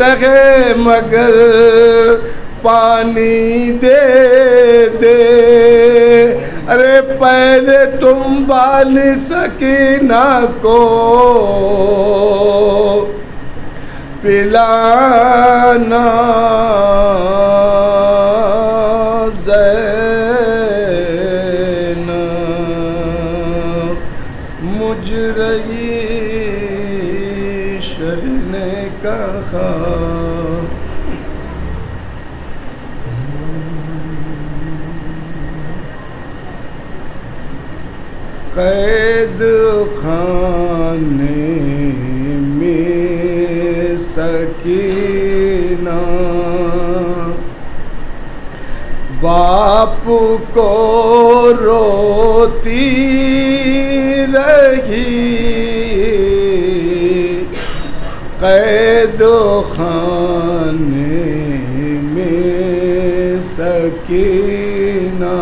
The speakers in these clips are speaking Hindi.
रहे मगर पानी दे दे। अरे पहले तुम बाल सकीना को पिलाना मुझ रही शह ने कहा। कैद खाने में सकीना बाप को रोती रही। कैद खाने में सकीना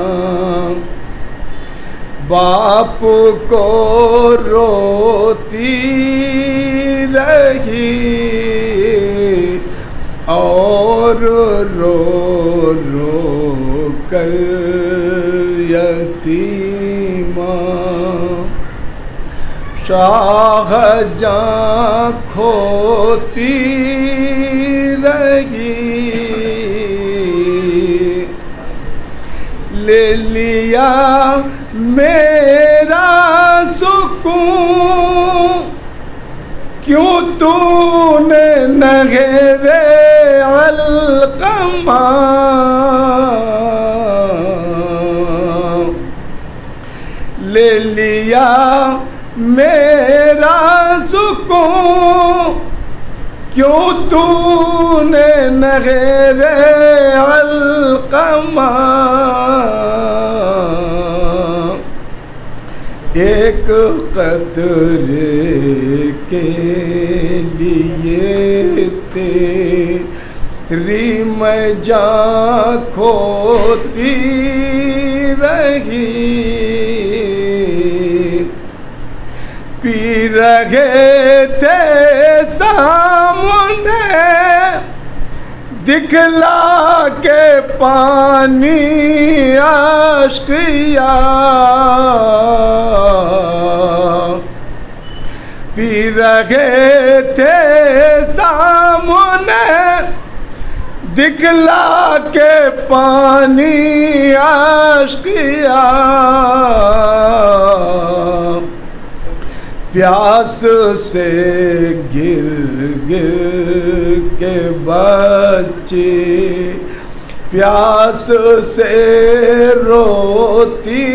बाप को रोती रही और रो रो कर यतीमा शाहजहां खोती रही। ले लिया मेरा सुकून क्यों तूने नगरे अलकमा। ले लिया मेरा सुकून क्यों तूने नगरे अलकमा। एक कतरे के लिए तेरी मैं जान खोती रही। पी रहे थे सामने दिखला के पानी आशिकिया। पी रहे थे सामने दिखला के पानी आशिकिया। प्यास से गिर गिर के बच्चे प्यास से रोती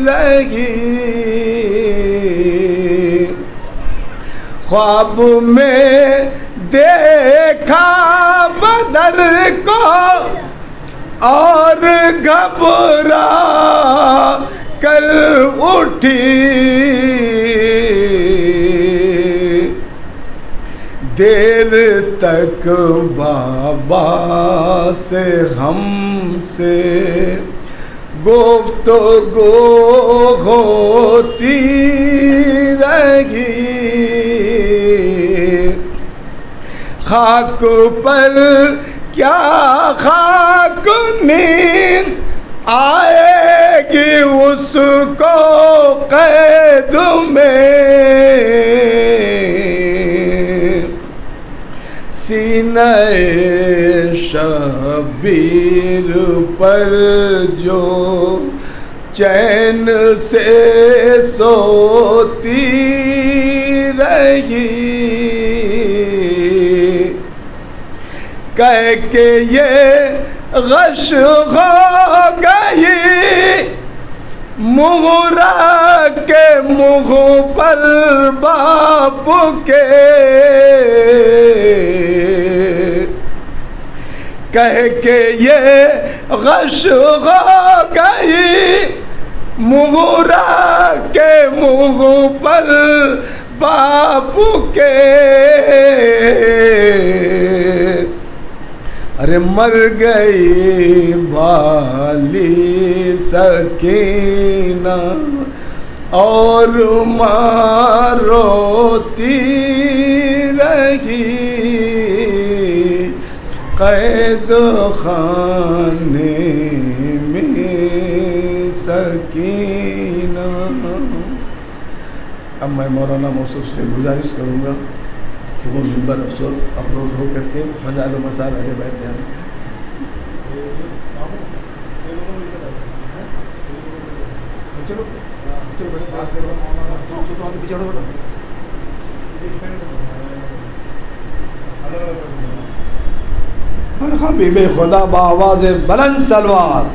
रही। ख्वाब में देखा बदर को और घबरा कर उठी। देर तक बाबा से हमसे गुफ्तगू होती रही। खाक पर क्या खाक नींद आएगी उसको कैद में। सीने शबीर पर जो चैन से सोती रही। कह के ये गश हो गई मुगरा के मुँह पर बाप के। कह के ये गश हो गई मुगरा के मुँह पर बाप के। अरे मर गई बाली सकीना और माँ रोती रही। कैद खाने में सकीना। अब मैं मौलाना मौसूफ से गुजारिश करूँगा कि वो मिंबर अफरोज़ हो करके फ़ज़ाइल व मसाइल अहले बैत बयान करें। हबीब खुदा बावाज़ बुलंद सलवात।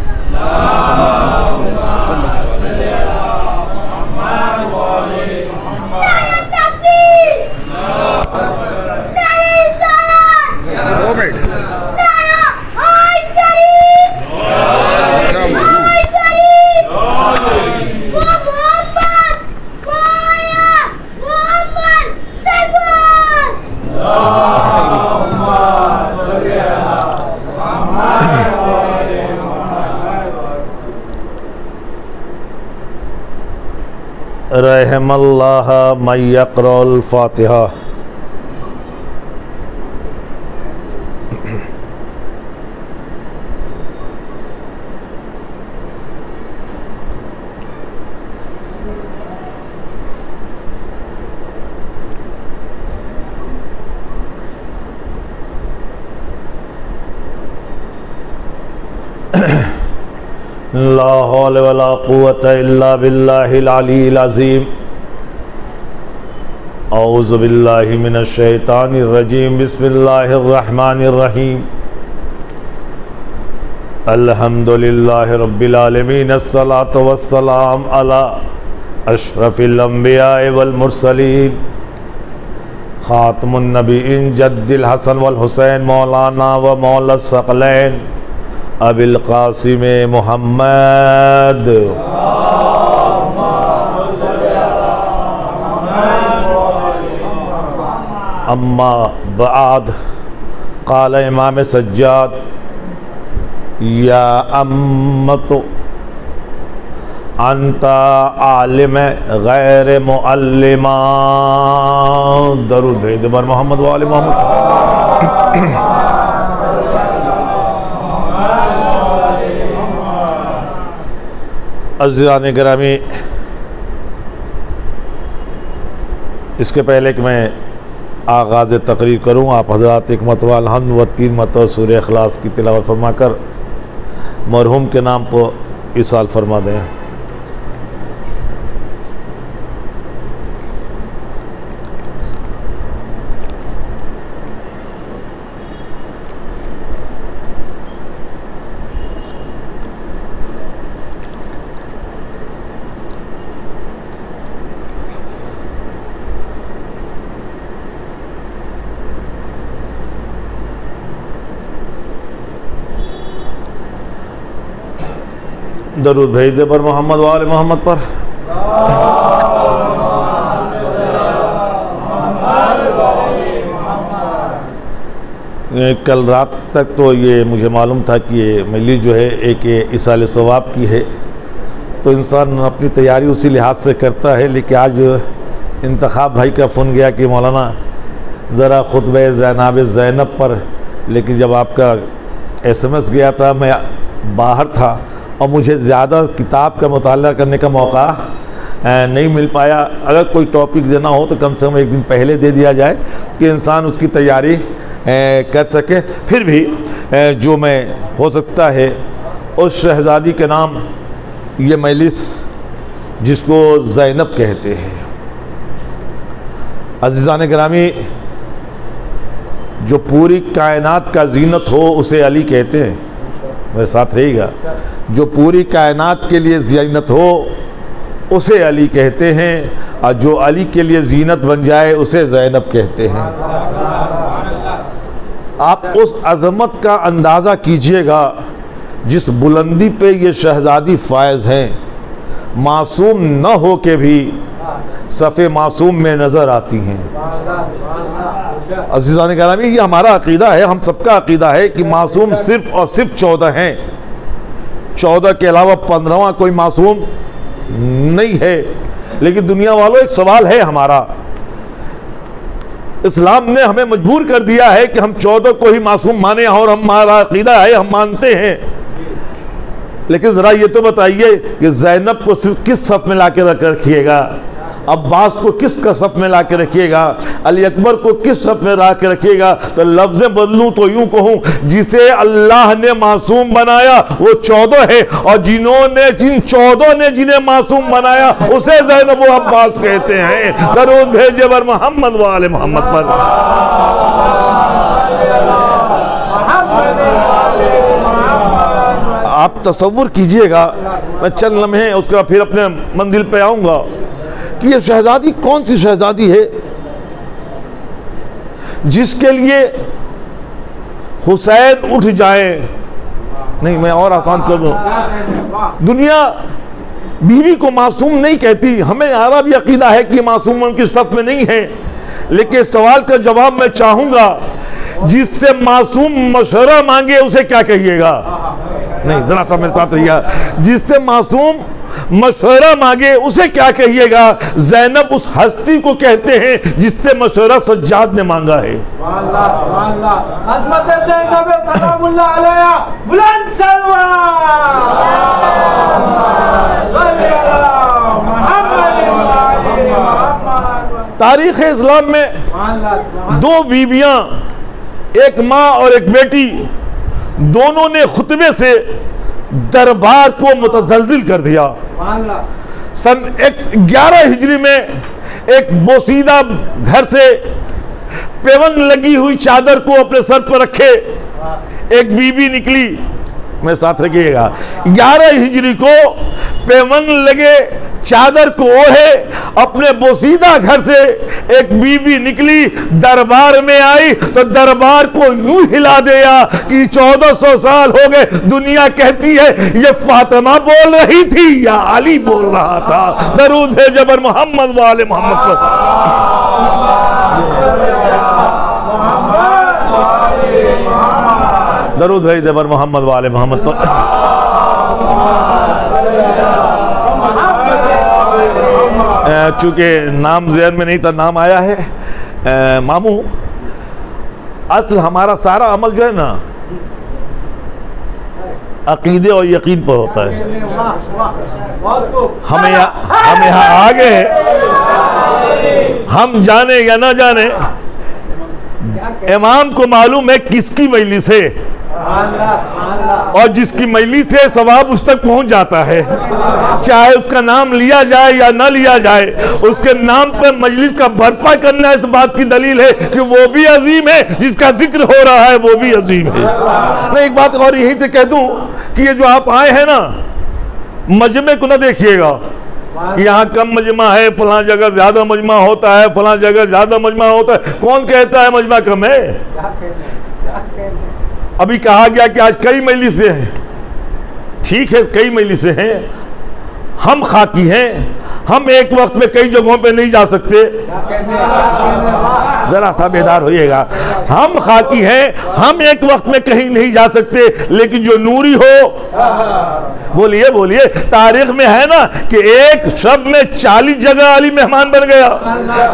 रहमल्लाह मन यक़रअल फ़ातिहा। ला हौला वला कुव्वता इल्ला बिल्लाहिल अलीय्यिल अज़ीम। औज़ु बिल्लाहि मिनश शैतानिर रजीम। बिस्मिल्लाहिर रहमानिर रहीम। अल्हम्दुलिल्लाहि रब्बिल आलमीन। अस्सलातु वस्सलाम अला अशरफिल अंबिया वल मुरसलीन। खातमुन नबीय्यीन जद्दिल हसन वल हुसैन मौलाना व मौला सकलैन अबिल कासिम मुहम्मद। अम्मा बाद क़ाल इमाम सज्जाद या अम्मतो अंता आलिम गैर मुअल्लिमा। दरूद भेज बर मोहम्मद वाले मोहम्मद। अज़ीज़ान गिरामी, इसके पहले कि मैं आगाज़ तकरीर करूँ, आप हज़रात एक मरतबा अल्हम्द व 3 मरतबा सूरह इख़लास की तिलावत फरमा कर मरहूम के नाम पर इसाल फरमा दें। दरूद भेज दे पर मोहम्मद वाले मोहम्मद पर। कल रात तक तो ये मुझे मालूम था कि ये मजलिस जो है एक इसाले सवाब की है, तो इंसान अपनी तैयारी उसी लिहाज से करता है। लेकिन आज इंतखाब भाई का फ़ोन गया कि मौलाना ज़रा खुतबे ज़ैनाब ज़ैनब पर, लेकिन जब आपका SMS गया था मैं बाहर था और मुझे ज़्यादा किताब का मुताला करने का मौका नहीं मिल पाया। अगर कोई टॉपिक देना हो तो कम से कम एक दिन पहले दे दिया जाए कि इंसान उसकी तैयारी कर सके। फिर भी जो मैं हो सकता है उस शहज़ादी के नाम ये मजलिस जिसको ज़ैनब कहते हैं। अज़ीज़ान गिरामी, जो पूरी कायनात का जीनत हो उसे अली कहते हैं। मेरे साथ रहिएगा। जो पूरी कायनात के लिए जीनत हो उसे अली कहते हैं, और जो अली के लिए जीनत बन जाए उसे ज़ैनब कहते हैं। आप उस अज़मत का अंदाज़ा कीजिएगा जिस बुलंदी पे ये शहज़ादी फ़ायज़ हैं। मासूम न हो के भी सफ़े मासूम में नज़र आती हैं। अज़ीज़ान गिरामी, ये हमारा अक़ीदा है, हम सबका अक़ीदा है कि मासूम सिर्फ़ और सिर्फ 14 हैं। 14 के अलावा 15वां कोई मासूम नहीं है। लेकिन दुनिया वालों, एक सवाल है हमारा इस्लाम ने हमें मजबूर कर दिया है कि हम 14 को ही मासूम माने, और हमारा अकीदा है, हम मानते हैं। लेकिन ज़रा ये तो बताइए कि ज़ैनब को किस सफ़ में ला के रखिएगा, अब्बास को किस सफ़ में ला के रखिएगा, अली अकबर को किस सफ़ में ला के रखिएगा। तो लफ्ज़ बदलूँ तो यूँ कहूँ, जिसे अल्लाह ने मासूम बनाया वो 14 है, और जिन 14 ने जिन्हें मासूम बनाया उसे ज़ैनब व अब्बास कहते हैं। दरूद भेजे बर मोहम्मद वाले मोहम्मद पर। आप तसव्वुर कीजिएगा, मैं चंद लम्हे उसके बाद फिर अपने मंजिल पे आऊँगा, कि ये शहजादी कौन सी शहजादी है जिसके लिए हुसैन उठ जाए। नहीं, मैं और आसान कर दूं, दुनिया बीवी को मासूम नहीं कहती, हमें हमारा भी अकीदा है कि मासूम उनकी सफ़ में नहीं है। लेकिन सवाल का जवाब मैं चाहूंगा, जिससे मासूम मशवरा मांगे उसे क्या कहिएगा? नहीं, जरा सा मेरे साथ रहिएगा, जिससे मासूम मशवरा मांगे उसे क्या कहिएगा? ज़ैनब उस हस्ती को कहते हैं जिससे मशवरा सज्जाद ने मांगा है। तारीख़ इस्लाम में 2 बीबियां, एक माँ और एक बेटी, दोनों ने खुतबे से दरबार को मुतज़लज़िल कर दिया। सन 11 हिजरी में एक बोसीदा घर से पेवन लगी हुई चादर को अपने सर पर रखे एक बीबी निकली, मेरे साथ रखिएगा, 11 हिजरी को पेवन लगे चादर को ओढ़े अपने बोसीदा घर से एक बीबी निकली, दरबार में आई तो दरबार को यूं हिला दिया कि 1400 साल हो गए। दुनिया कहती है ये फातिमा बोल रही थी या अली बोल रहा था। दरूद भेजे बर मोहम्मद वाले मोहम्मद पर। दरूद भेजे बर मोहम्मद वाले मोहम्मद पर। चूंकि नाम ज़हन में नहीं था, नाम आया है मामू। असल हमारा सारा अमल जो है ना अकीदे और यकीन पर होता है। हम यहाँ आ गए, हम जाने या ना जाने, इमाम को मालूम है किसकी मजलिस है, और जिसकी मजलिस से सवाब उस तक पहुंच जाता है, चाहे उसका नाम लिया जाए या ना लिया जाए, उसके नाम पर मजलिस का बर्पा करना इस बात की दलील है कि वो भी अजीम है, जिसका जिक्र हो रहा है वो भी अजीम है। मैं एक बात और यही से कह दूं कि ये जो आप आए हैं ना, मजमे को ना देखिएगा कि यहाँ कम मजमा है, फलां जगह ज्यादा मजमा होता है, फलां जगह ज्यादा मजमा होता है। कौन कहता है मजमा कम है? अभी कहा गया कि आज कई मजलिसें हैं, ठीक है, कई मजलिसें हैं, हम खाकी हैं, हम एक वक्त में कई जगहों पे नहीं जा सकते। जरा सा बेदार होइएगा, हम खाकी हैं, हम एक वक्त में कहीं नहीं जा सकते, लेकिन जो नूरी हो, बोलिए बोलिए, तारीख में है ना कि एक शब में 40 जगह अली मेहमान बन गया।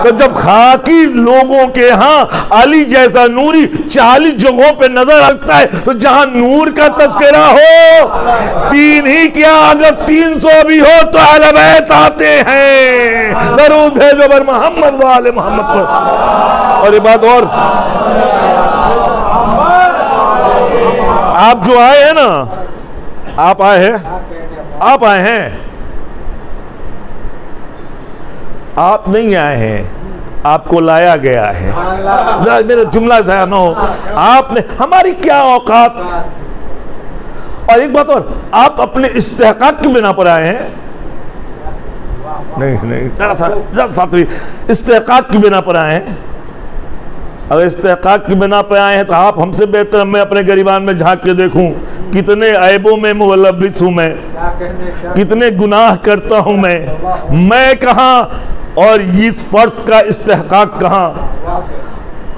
तो जब खाकी लोगों के यहाँ अली जैसा नूरी 40 जगहों पे नजर आता है, तो जहां नूर का तस्करा हो, 3 ही क्या अगर 300 भी हो तो अहले बैत आते हैं। दरूद भेजो बर मोहम्मद वाले मोहम्मद पर। और ये बात और, आप जो आए हैं ना, आप आए हैं, आप नहीं आए हैं, आपको लाया गया है। मेरा जुमला ध्यान हो, आपने, हमारी क्या औकात। और एक बात और, आप अपने इस्तेहकाक की बिना पर आए हैं, नहीं, जरा साथी, इस्तेहकाक की बिना पर आए हैं। अगर इस्तेहकाक की बिना पर आए हैं तो आप हमसे बेहतर, मैं अपने गिरबान में झांक के देखूं कितने ऐबों में मुलव्विस हूं मैं, कितने गुनाह करता हूं मैं कहां और इस फर्ज का इस्तेहकाक कहां।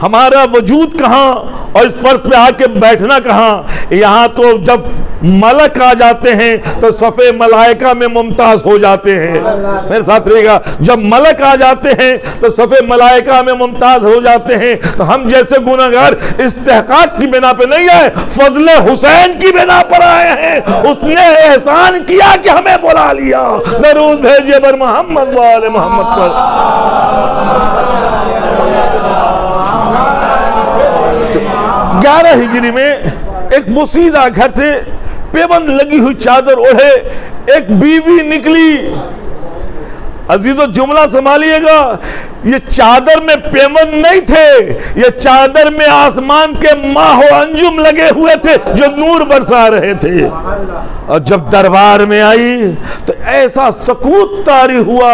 हमारा वजूद कहाँ और इस फर्श पे आके बैठना कहाँ। यहाँ तो जब मलक आ जाते हैं तो सफ़े मलाइका में मुमताज़ हो जाते हैं। मेरे साथ रहिएगा, जब मलक आ जाते हैं तो सफ़े मलाइका में मुमताज़ हो जाते हैं। तो हम जैसे गुनहगार इस्तेहकाक की बिना पे नहीं आए, फजले हुसैन की बिना पर आए हैं। उसने एहसान किया कि हमें बुला लिया। दरूद भेजिए बर मोहम्मद वाले मोहम्मद पर। 11 हिजरी में एक मुसीदा घर से पेबंद लगी हुई चादर ओढ़े एक बीवी निकली। अजीजो जुमला संभालिएगा, ये चादर में पेबंद नहीं थे, ये चादर में आसमान के माहो अंजुम लगे हुए थे जो नूर बरसा रहे थे। और जब दरबार में आई तो ऐसा सकूत तारी हुआ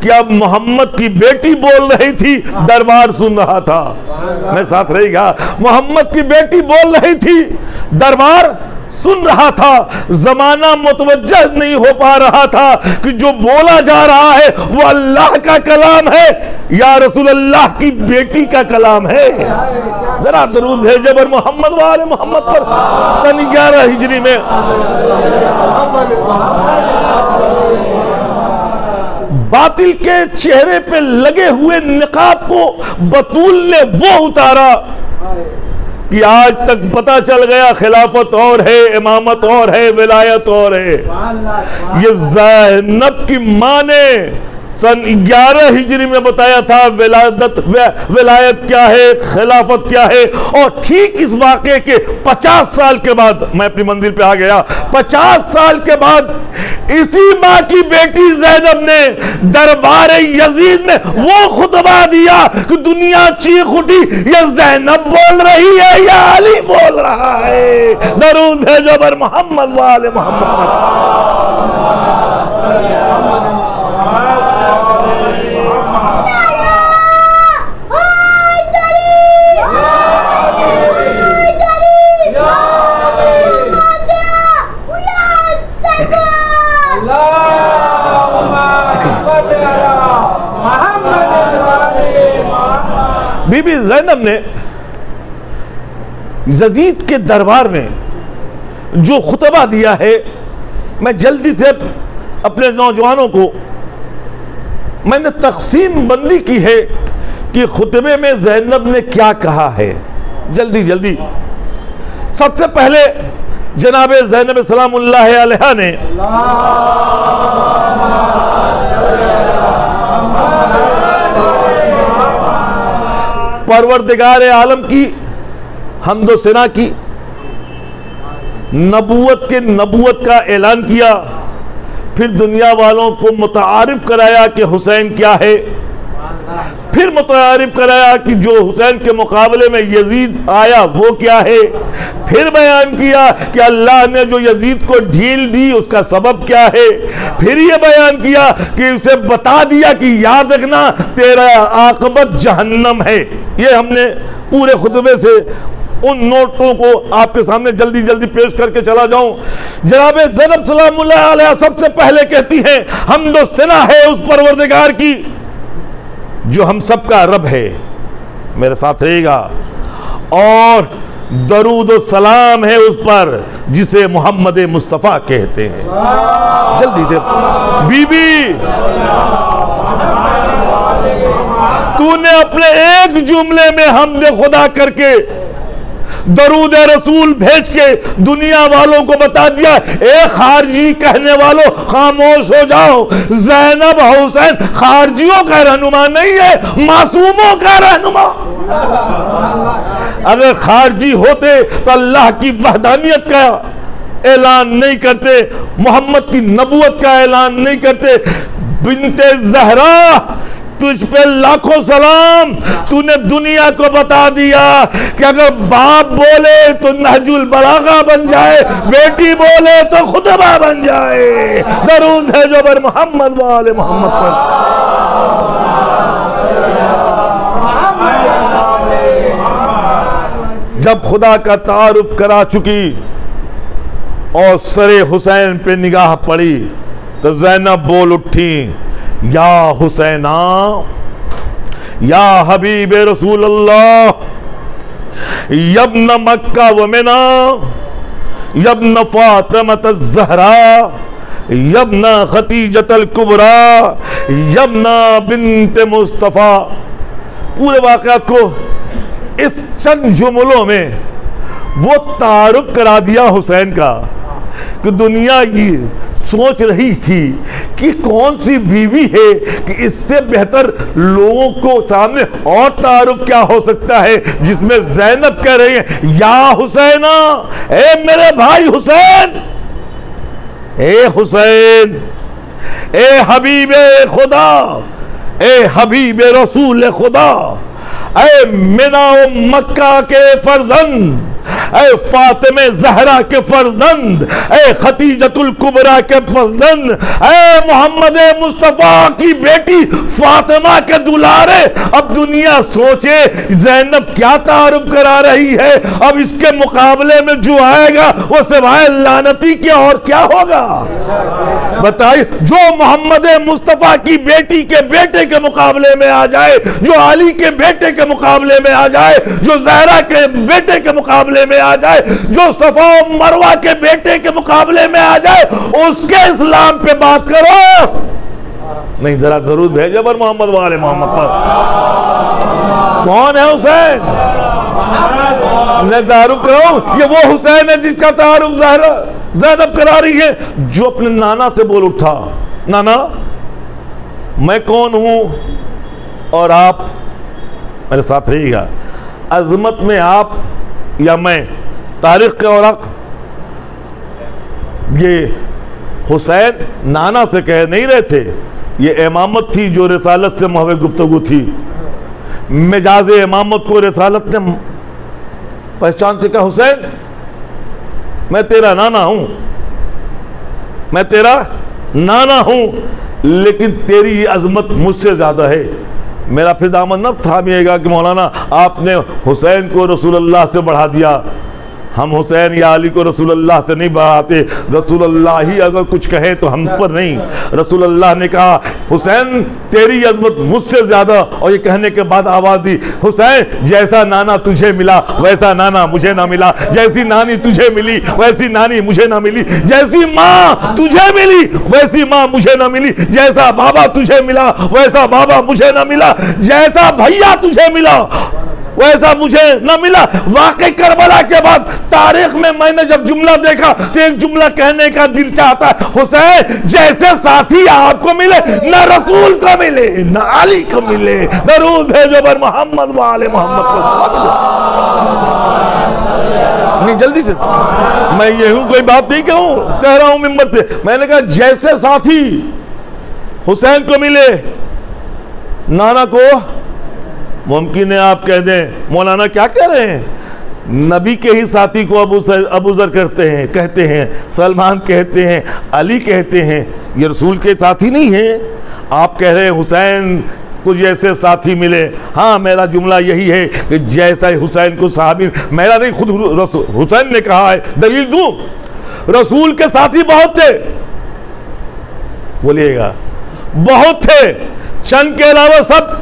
कि अब मोहम्मद की बेटी बोल रही थी, दरबार सुन रहा था। मेरे साथ रहेगा, मोहम्मद की बेटी बोल रही थी, दरबार सुन रहा था। जमाना मुतवज्जह नहीं हो पा रहा था कि जो बोला जा रहा है वो अल्लाह का कलाम है या रसूल अल्लाह की बेटी का कलाम है। जरा दरूद भेजे बर मोहम्मद वाले मोहम्मद पर। सन 11 हिजरी में बातिल के चेहरे पे लगे हुए निकाब को बतूल ने वो उतारा कि आज तक पता चल गया खिलाफत और है, इमामत और है, विलायत और है। ये ज़ैनब की माँ ने सन 11 हिजरी में बताया था विलायत क्या है, खिलाफत क्या है। और ठीक इस वाक़े के 50 साल के बाद मैं अपनी मंजिल पे आ गया। 50 साल के बाद इसी माँ की बेटी ज़ैनब ने दरबार यजीद में वो खुतबा दिया कि दुनिया चीख उठी, ये ज़ैनब बोल रही है या अली बोल रहा है। दरूद भेजो बर मोहम्मद वाले मोहम्मद पर। बीबी ज़ैनब ने यजीद के दरबार में जो खुतबा दिया है, मैं जल्दी से अपने नौजवानों को मैंने तकसीम बंदी की है कि खुतबे में ज़ैनब ने क्या कहा है। जल्दी जल्दी सबसे पहले जनाब ज़ैनब सलामुल्लाह अलैहा ने परवरदिगार आलम की हम्दो सना की, नबूवत का ऐलान किया, फिर दुनिया वालों को मुतारिफ कराया कि हुसैन क्या है, फिर मुतारिफ कराया कि जो हुसैन के मुकाबले में यजीद आया वो क्या है, फिर बयान किया कि अल्लाह ने जो यजीद को ढील दी उसका सबब क्या है, फिर ये बयान किया कि उसे बता दिया कि याद रखना तेरा आकबत जहन्नम है। ये हमने पूरे खुतबे से उन नोटों को आपके सामने जल्दी जल्दी पेश करके चला जाऊं। जनाब ज़ैनब सलामुल्लाह अलैहा सबसे पहले कहती हैं हम्दो सना है उस परवरदिगार की जो हम सबका रब है। मेरे साथ रहेगा। और दरूद व सलाम है उस पर जिसे मोहम्मद मुस्तफ़ा कहते हैं। जल्दी से बीबी, तूने अपने एक जुमले में हमदे खुदा करके दरूद रसूल भेज के दुनिया वालों को बता दिया, ए खारजी कहने वालों खामोश हो जाओ। ज़ैनब हुसैन खारजियों का रहनुमा नहीं है, मासूमों का रहनुमा। अगर खारजी होते तो अल्लाह की वहदानियत का ऐलान नहीं करते, मोहम्मद की नबूवत का ऐलान नहीं करते। बिनते ज़हरा तुझ पे लाखों सलाम, तूने दुनिया को बता दिया कि अगर बाप बोले तो नहजुल बलागा बन जाए, बेटी बोले तो खुतबा बन जाए। दरूद है जो बर मोहम्मद वाले मोहम्मद पर। जब खुदा का तारुफ करा चुकी और सरे हुसैन पे निगाह पड़ी तो ज़ैनब बोल उठी, या हुसैना, या हबीब रसूल अल्लाह यब्न मक्का व मिना यब्न फातिमत ज़हरा यब्न खतीजतल कुबरा यब्न बिन्त मुस्तफ़ा। पूरे वाक़यात को इस चंद जुमलों में वो तारुफ करा दिया हुसैन का कि दुनिया ये सोच रही थी कि कौन सी बीवी है कि इससे बेहतर लोगों को सामने और तारुफ क्या हो सकता है, जिसमें ज़ैनब कह रही है या हुसैना, ए मेरे भाई हुसैन, ए हुसैन, ए हबीबे खुदा, ए हबीबे रसूल खुदा, ए मिना मक्का के फर्जंद, ए फातिमे ज़हरा के फर्जंद, ए खतीजतुल कुबरा के फर्जंद, ए मोहम्मद मुस्तफ़ा की बेटी फातिमा के दुलारे। अब दुनिया सोचे ज़ैनब क्या तारुफ करा रही है, अब इसके मुकाबले में जो आएगा वो सिवाय लानती के और क्या होगा बताइए। जो मोहम्मद मुस्तफ़ा की बेटी के बेटे के मुकाबले में आ जाए, जो अली के बेटे के मुकाबले में आ जाए, जो ज़हरा के बेटे के मुकाबले में आ जाए, जो सफा मरवा के बेटे के मुकाबले में आ जाए, उसके इस्लाम पे बात करो। नहीं, जरा जरूर भेजे पर मोहम्मद वाले मोहम्मद पर। कौन है हुसैन? मैं तारुफ करो, ये वो हुसैन है जिसका तारुफ ज़ैनब करा रही है, जो अपने नाना से बोल उठा, नाना मैं कौन हूं और आप मेरे साथ रहिएगा, अजमत में आप या मैं, तारीख के औरक। ये हुसैन नाना से कह नहीं रहे थे, ये इमामत थी जो रिसालत से महवे गुफ्तगू थी। मिजाज इमामत को रिसालत ने पहचान से कहा, हुसैन मैं तेरा नाना हूं, मैं तेरा नाना हूं, लेकिन तेरी अजमत मुझसे ज्यादा है। मेरा फिर दामन न थामिएगा कि मौलाना आपने हुसैन को रसूलुल्लाह से बढ़ा दिया। हम हुसैन या अली को रसूलुल्लाह से नहीं बढ़ाते, रसूलुल्लाह ही अगर कुछ कहे तो हम पर नहीं। रसूलुल्लाह ने कहा हुसैन तेरी अजमत मुझसे ज्यादा, और ये कहने के बाद आवाज दी, हुसैन जैसा नाना तुझे मिला वैसा नाना मुझे ना मिला, जैसी नानी तुझे मिली वैसी नानी मुझे ना मिली, जैसी माँ तुझे मिली वैसी माँ मुझे ना मिली, जैसा बाबा तुझे मिला वैसा बाबा मुझे ना मिला, जैसा भैया तुझे मिला वैसा मुझे न मिला। वाकई करबला के बाद तारीख में मैंने जब जुमला देखा तो एक जुमला कहने का दिल चाहता है, हुसैन जैसे साथी आपको मिले न रसूल को मिले न अली को मिले, दरूद भेजो पर मोहम्मद वाले मोहम्मद को। नहीं जल्दी से, मैं ये हूं कोई बात नहीं कहूं, कह रहा हूं मिंबर से, मैंने कहा जैसे साथी हुसैन को मिले नाना को मुमकिन है आप कह दें मौलाना क्या कह रहे हैं, नबी के ही साथी को अबू ज़र कहते हैं, सलमान कहते हैं, अली कहते हैं, ये रसूल के साथी नहीं है। आप कह रहे हैं हुसैन कुछ ऐसे साथी मिले। हाँ मेरा जुमला यही है कि जैसा हुसैन को साहबी, मेरा नहीं खुद हुसैन ने कहा है, दलील दूं, रसूल के साथी बहुत थे, बोलिएगा बहुत थे, चंद के अलावा सब,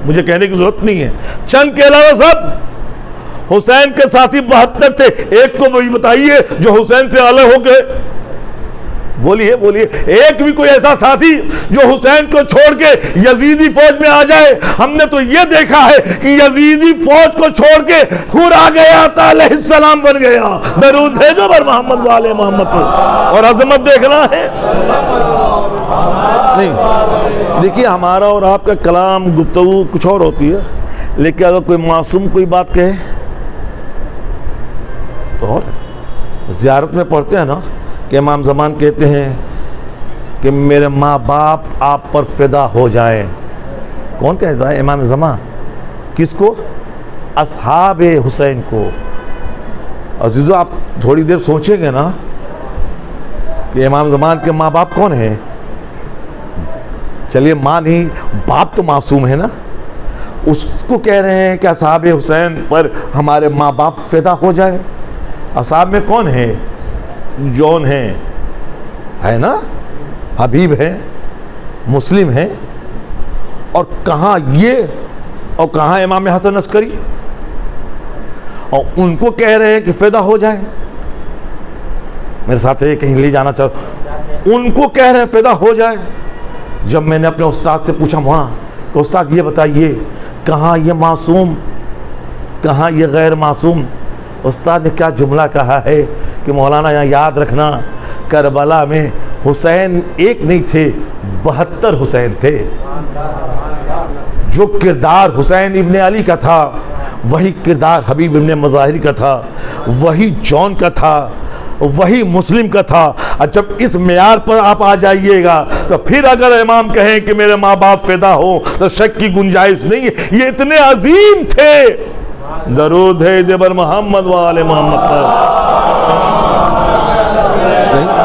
मुझे कहने की जरूरत नहीं है, चंद के अलावा सब हुसैन के साथी 72 थे। एक को भी बताइए जो हुसैन से अलग हो गए, बोलिए बोलिए, एक भी कोई ऐसा साथी जो हुसैन को छोड़ के यजीदी फौज में आ जाए। हमने तो ये देखा है कि यजीदी फौज को छोड़ के खुद आ गया था अलैहिस्सलाम बन गया, दरूद भेजो पर मोहम्मद वाले मोहम्मद पर, और अजमत देखना है। नहीं देखिए, हमारा और आपका कलाम गुफ्तगू कुछ और होती है, लेकिन अगर कोई मासूम कोई बात कहे तो, और ज़ियारत में पढ़ते हैं ना कि इमाम ज़मान कहते हैं कि मेरे माँ बाप आप पर फिदा हो जाए। कौन कहता है? इमाम ज़मान। किसको? असहाब हुसैन को। और जो आप थोड़ी देर सोचेंगे ना कि इमाम ज़मान के माँ बाप कौन है, चलिए माँ नहीं, बाप तो मासूम है ना, उसको कह रहे हैं कि असहाब हुसैन पर हमारे माँ बाप फिदा हो जाए। असहाब में कौन है? जौन है ना, हबीब है, मुस्लिम है, और कहाँ ये और कहाँ इमाम हसन अस्करी, और उनको कह रहे हैं कि फिदा हो जाए। मेरे साथ ये कहीं ले जाना चाहो, उनको कह रहे हैं फिदा हो जाए। जब मैंने अपने उस्ताद से पूछा वहाँ कि उस्ताद ये बताइए कहाँ ये मासूम, कहाँ ये गैर मासूम, उस्ताद ने क्या जुमला कहा है कि मौलाना यहाँ याद रखना, करबला में हुसैन एक नहीं थे, 72 हुसैन थे। जो किरदार हुसैन इब्ने अली का था वही किरदार हबीब इब्ने मज़ाहिर का था, वही जॉन का था, वही मुस्लिम का था। और जब इस मेयार पर आप आ जाइएगा तो फिर अगर इमाम कहें कि मेरे माँ बाप फिदा हो तो शक की गुंजाइश नहीं है। ये इतने अजीम थे। दरूद है जबर मोहम्मद वाले मोहम्मद पर।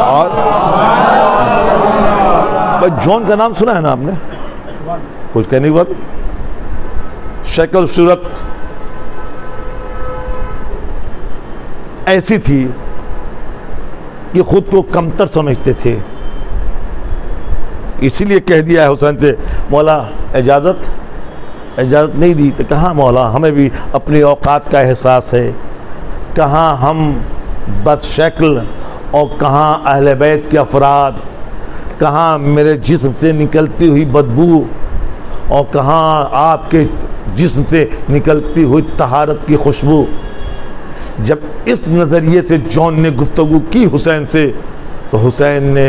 और भाई जॉन का नाम सुना है ना आपने? कुछ कहने की बात, शक्ल सूरत ऐसी थी कि खुद को कमतर समझते थे। इसीलिए कह दिया है हुसैन से, मौला इजाज़त नहीं दी। तो कहाँ मौला, हमें भी अपनी औकात का एहसास है, कहाँ हम बदशक्ल और कहाँ अहले बैत के अफराद, कहाँ मेरे जिस्म से निकलती हुई बदबू और कहाँ आपके जिस्म से निकलती हुई तहारत की खुशबू। जब इस नज़रिए से जॉन ने गुफ्तगू की हुसैन से तो हुसैन ने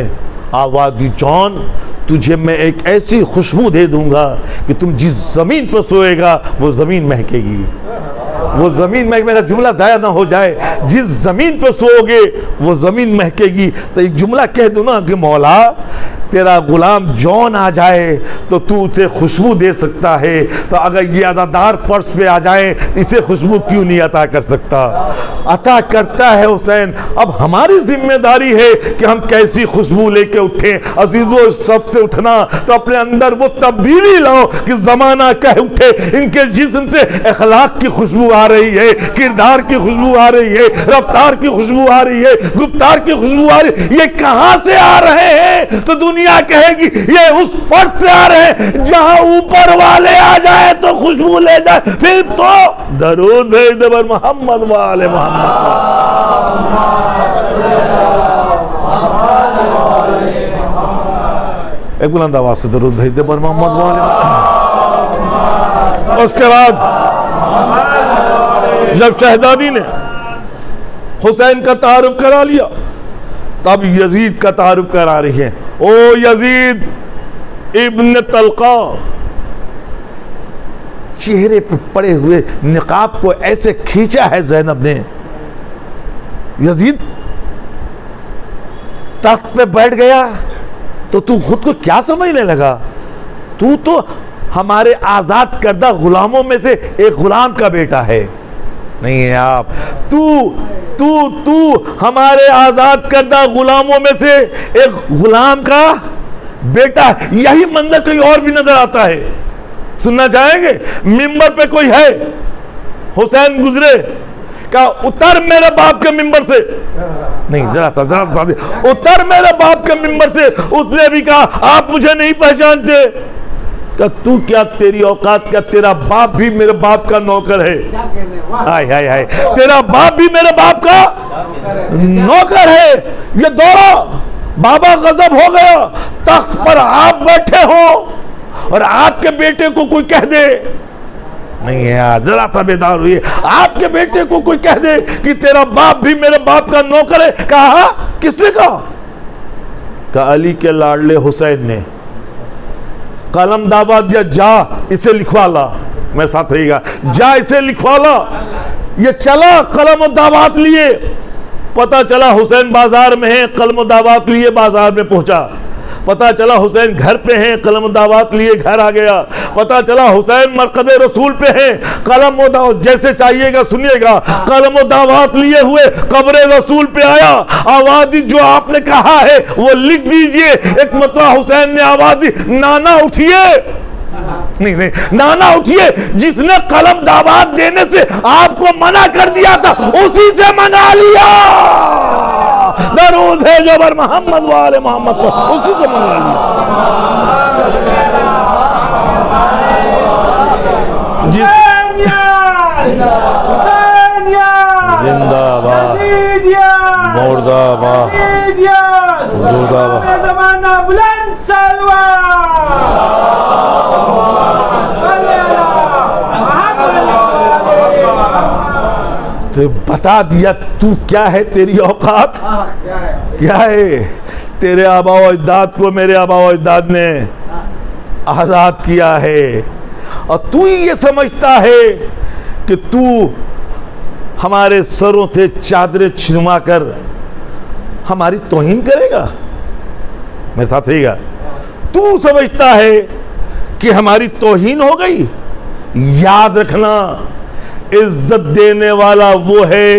आवाज़ दी, जॉन तुझे मैं एक ऐसी खुशबू दे दूंगा कि तुम जिस ज़मीन पर सोएगा वो ज़मीन महकेगी, वो ज़मीन महक, मेरा जुमला ज़ाया ना हो जाए, जिस ज़मीन पर सोओगे वो ज़मीन महकेगी। तो एक जुमला कह दूँ ना कि मौला तेरा गुलाम जॉन आ जाए तो तू उसे खुशबू दे सकता है, तो अगर ये अदादार फर्श पे आ जाए इसे खुशबू क्यों नहीं अता कर सकता? अता करता है हुसैन। अब हमारी जिम्मेदारी है कि हम कैसी खुशबू लेके उठें। अजीजों, सबसे उठना तो अपने अंदर वो तब्दीली लाओ कि ज़माना कह उठे इनके जिस्म से अखलाक की खुशबू आ रही है, किरदार की खुशबू आ रही है, रफ्तार की खुशबू आ रही है, गुफ्तार की खुशबू आ रही है। ये कहाँ से आ रहे हैं? तो दुनिया कहेगी ये उस फर्श से आ रहे हैं जहां ऊपर वाले आ जाए तो खुशबू ले जाए। फिर तो दरूद भेज दे बर मोहम्मद वाले मोहम्मद। एक बुलंद आवाज से दरूद भेज दे बर मोहम्मद वाले। उसके बाद जब शहजादी ने हुसैन का तारुफ करा लिया तब यजीद का तारुफ करा रही है। ओ यजीद इब्न तलका, चेहरे पर पड़े हुए निकाब को ऐसे खींचा है ज़ैनब ने। यजीद तख्त पे बैठ गया तो तू खुद को क्या समझने लगा? तू तो हमारे आजाद करदा गुलामों में से एक गुलाम का बेटा है। नहीं है आप, तू हमारे आजाद करदा गुलामों में से एक गुलाम का बेटा। यही मंजर कहीं और भी नजर आता है। सुनना चाहेंगे? मिंबर पे कोई है, हुसैन गुजरे, कहा उतर मेरे बाप के मिंबर से। नहीं, जरा सा उतर मेरे बाप के मिंबर से। उसने भी कहा आप मुझे नहीं पहचानते। क्या तू, क्या तेरी औकात, क्या तेरा बाप भी मेरे बाप का नौकर है? हाय हाय हाय, तेरा बाप भी मेरे बाप का नौकर है। ये दौरा बाबा गजब हो गया। तख्त पर आप बैठे हो और आपके बेटे को कोई कह दे, नहीं है यार, जरा सा बेदार हुई, आपके बेटे को कोई कह दे कि तेरा बाप भी मेरे बाप का नौकर है। कहा किसने कहा? अली के लाडले हुसैन ने कलम दावा दिया, जा इसे लिखवा ला। मेरे साथ रहिएगा, जा इसे लिखवा ला। ये चला कलम दावात लिए, पता चला हुसैन बाजार में है, कलम दावात लिए बाजार में पहुंचा। पता चला हुसैन घर पे हैं, कलम दावात लिए घर आ गया। पता चला हुसैन मरकद रसूल पे हैं, कलम दावात, जैसे चाहिएगा सुनिएगा, कलम दावात लिए हुए कब्र रसूल पे आया। आवाज दी, जो आपने कहा है वो लिख दीजिए। एक मतला हुसैन ने आवाज दी, नाना उठिए। नहीं, नाना उठिए, जिसने कलम दावात देने से आपको मना कर दिया था उसी से मंगा लिया। दरूद है जबर मोहम्मद वाले मोहम्मद को, उसी से मंगा लिया। जिंदाबाद, मुर्दाबाद, जमाना बुलंद तो बता दिया तू क्या है, तेरी औकात क्या है। तेरे आबा व अजदाद को मेरे आबा व अजदाद ने आज़ाद किया है और तू ही ये समझता है कि तू हमारे सरों से चादरें छिनवा कर हमारी तौहीन करेगा। मेरे साथ रहेगा। तू समझता है कि हमारी तौहीन हो गई। याद रखना, इज्जत देने वाला वो है।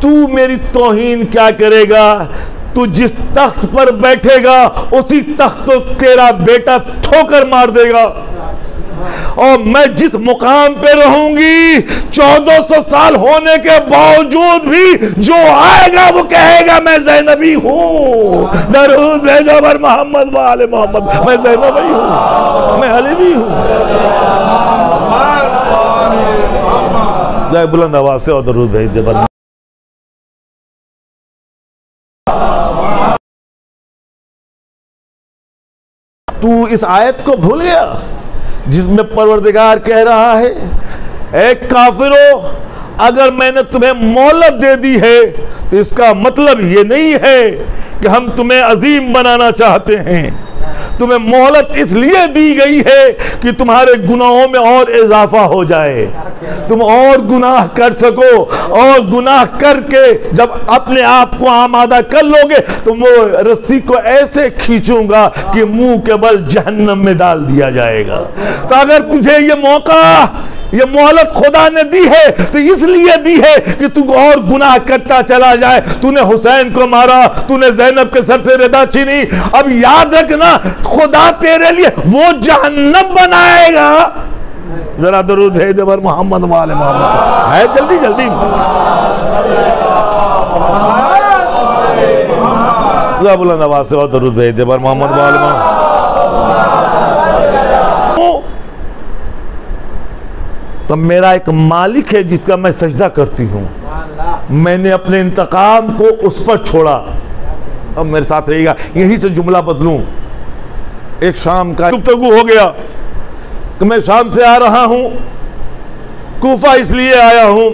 तू मेरी तौहीन क्या करेगा? तू जिस तख्त पर बैठेगा उसी तख्त को तेरा बेटा ठोकर मार देगा। और मैं जिस मुकाम पे रहूंगी 1400 साल होने के बावजूद भी जो आएगा वो कहेगा मैं ज़ैनबी हूं। दरूद भेजो बर मोहम्मद वाले मोहम्मद। मैं ज़ैनबी हूं, मैं अलीवी हूं। जय बुलंद आवाज से और दरूद भेज दे बर। तू इस आयत को भूल गया जिसमें परवरदिगार कह रहा है, ए काफिरो, अगर मैंने तुम्हें मोहलत दे दी है तो इसका मतलब ये नहीं है कि हम तुम्हें अजीम बनाना चाहते हैं। तुम्हें मोहलत इसलिए दी गई है कि तुम्हारे गुनाहों में और इजाफा हो जाए, तुम और गुनाह कर सको, और गुनाह करके जब अपने आप को आमादा कर लोगे तो वो रस्सी को ऐसे खींचूंगा कि मुंह के बल जहन्नम में डाल दिया जाएगा। तो अगर तुझे ये मौका, ये मोहलत खुदा ने दी है तो इसलिए दी है कि तू और गुनाह करता चला जाए। तूने हुसैन को मारा, तूने ज़ैनब के सर से रिदा छीनी। अब याद रखना, खुदा तेरे लिए वो जहन्नम बनाएगा। जरा दरूद भेज बर मोहम्मद वाले मोहम्मद। है जल्दी जल्दी। बुलंद आवाज से और दरूद भेज बर मोहम्मद वाले मोहम्मद। तो मेरा एक मालिक है जिसका मैं सजदा करती हूँ। मैंने अपने इंतकाम को उस पर छोड़ा। अब मेरे साथ रहेगा, यहीं से जुमला बदलूं। एक शाम का गुफ्तगू हो गया कि मैं शाम से आ रहा हूं, कूफा इसलिए आया हूं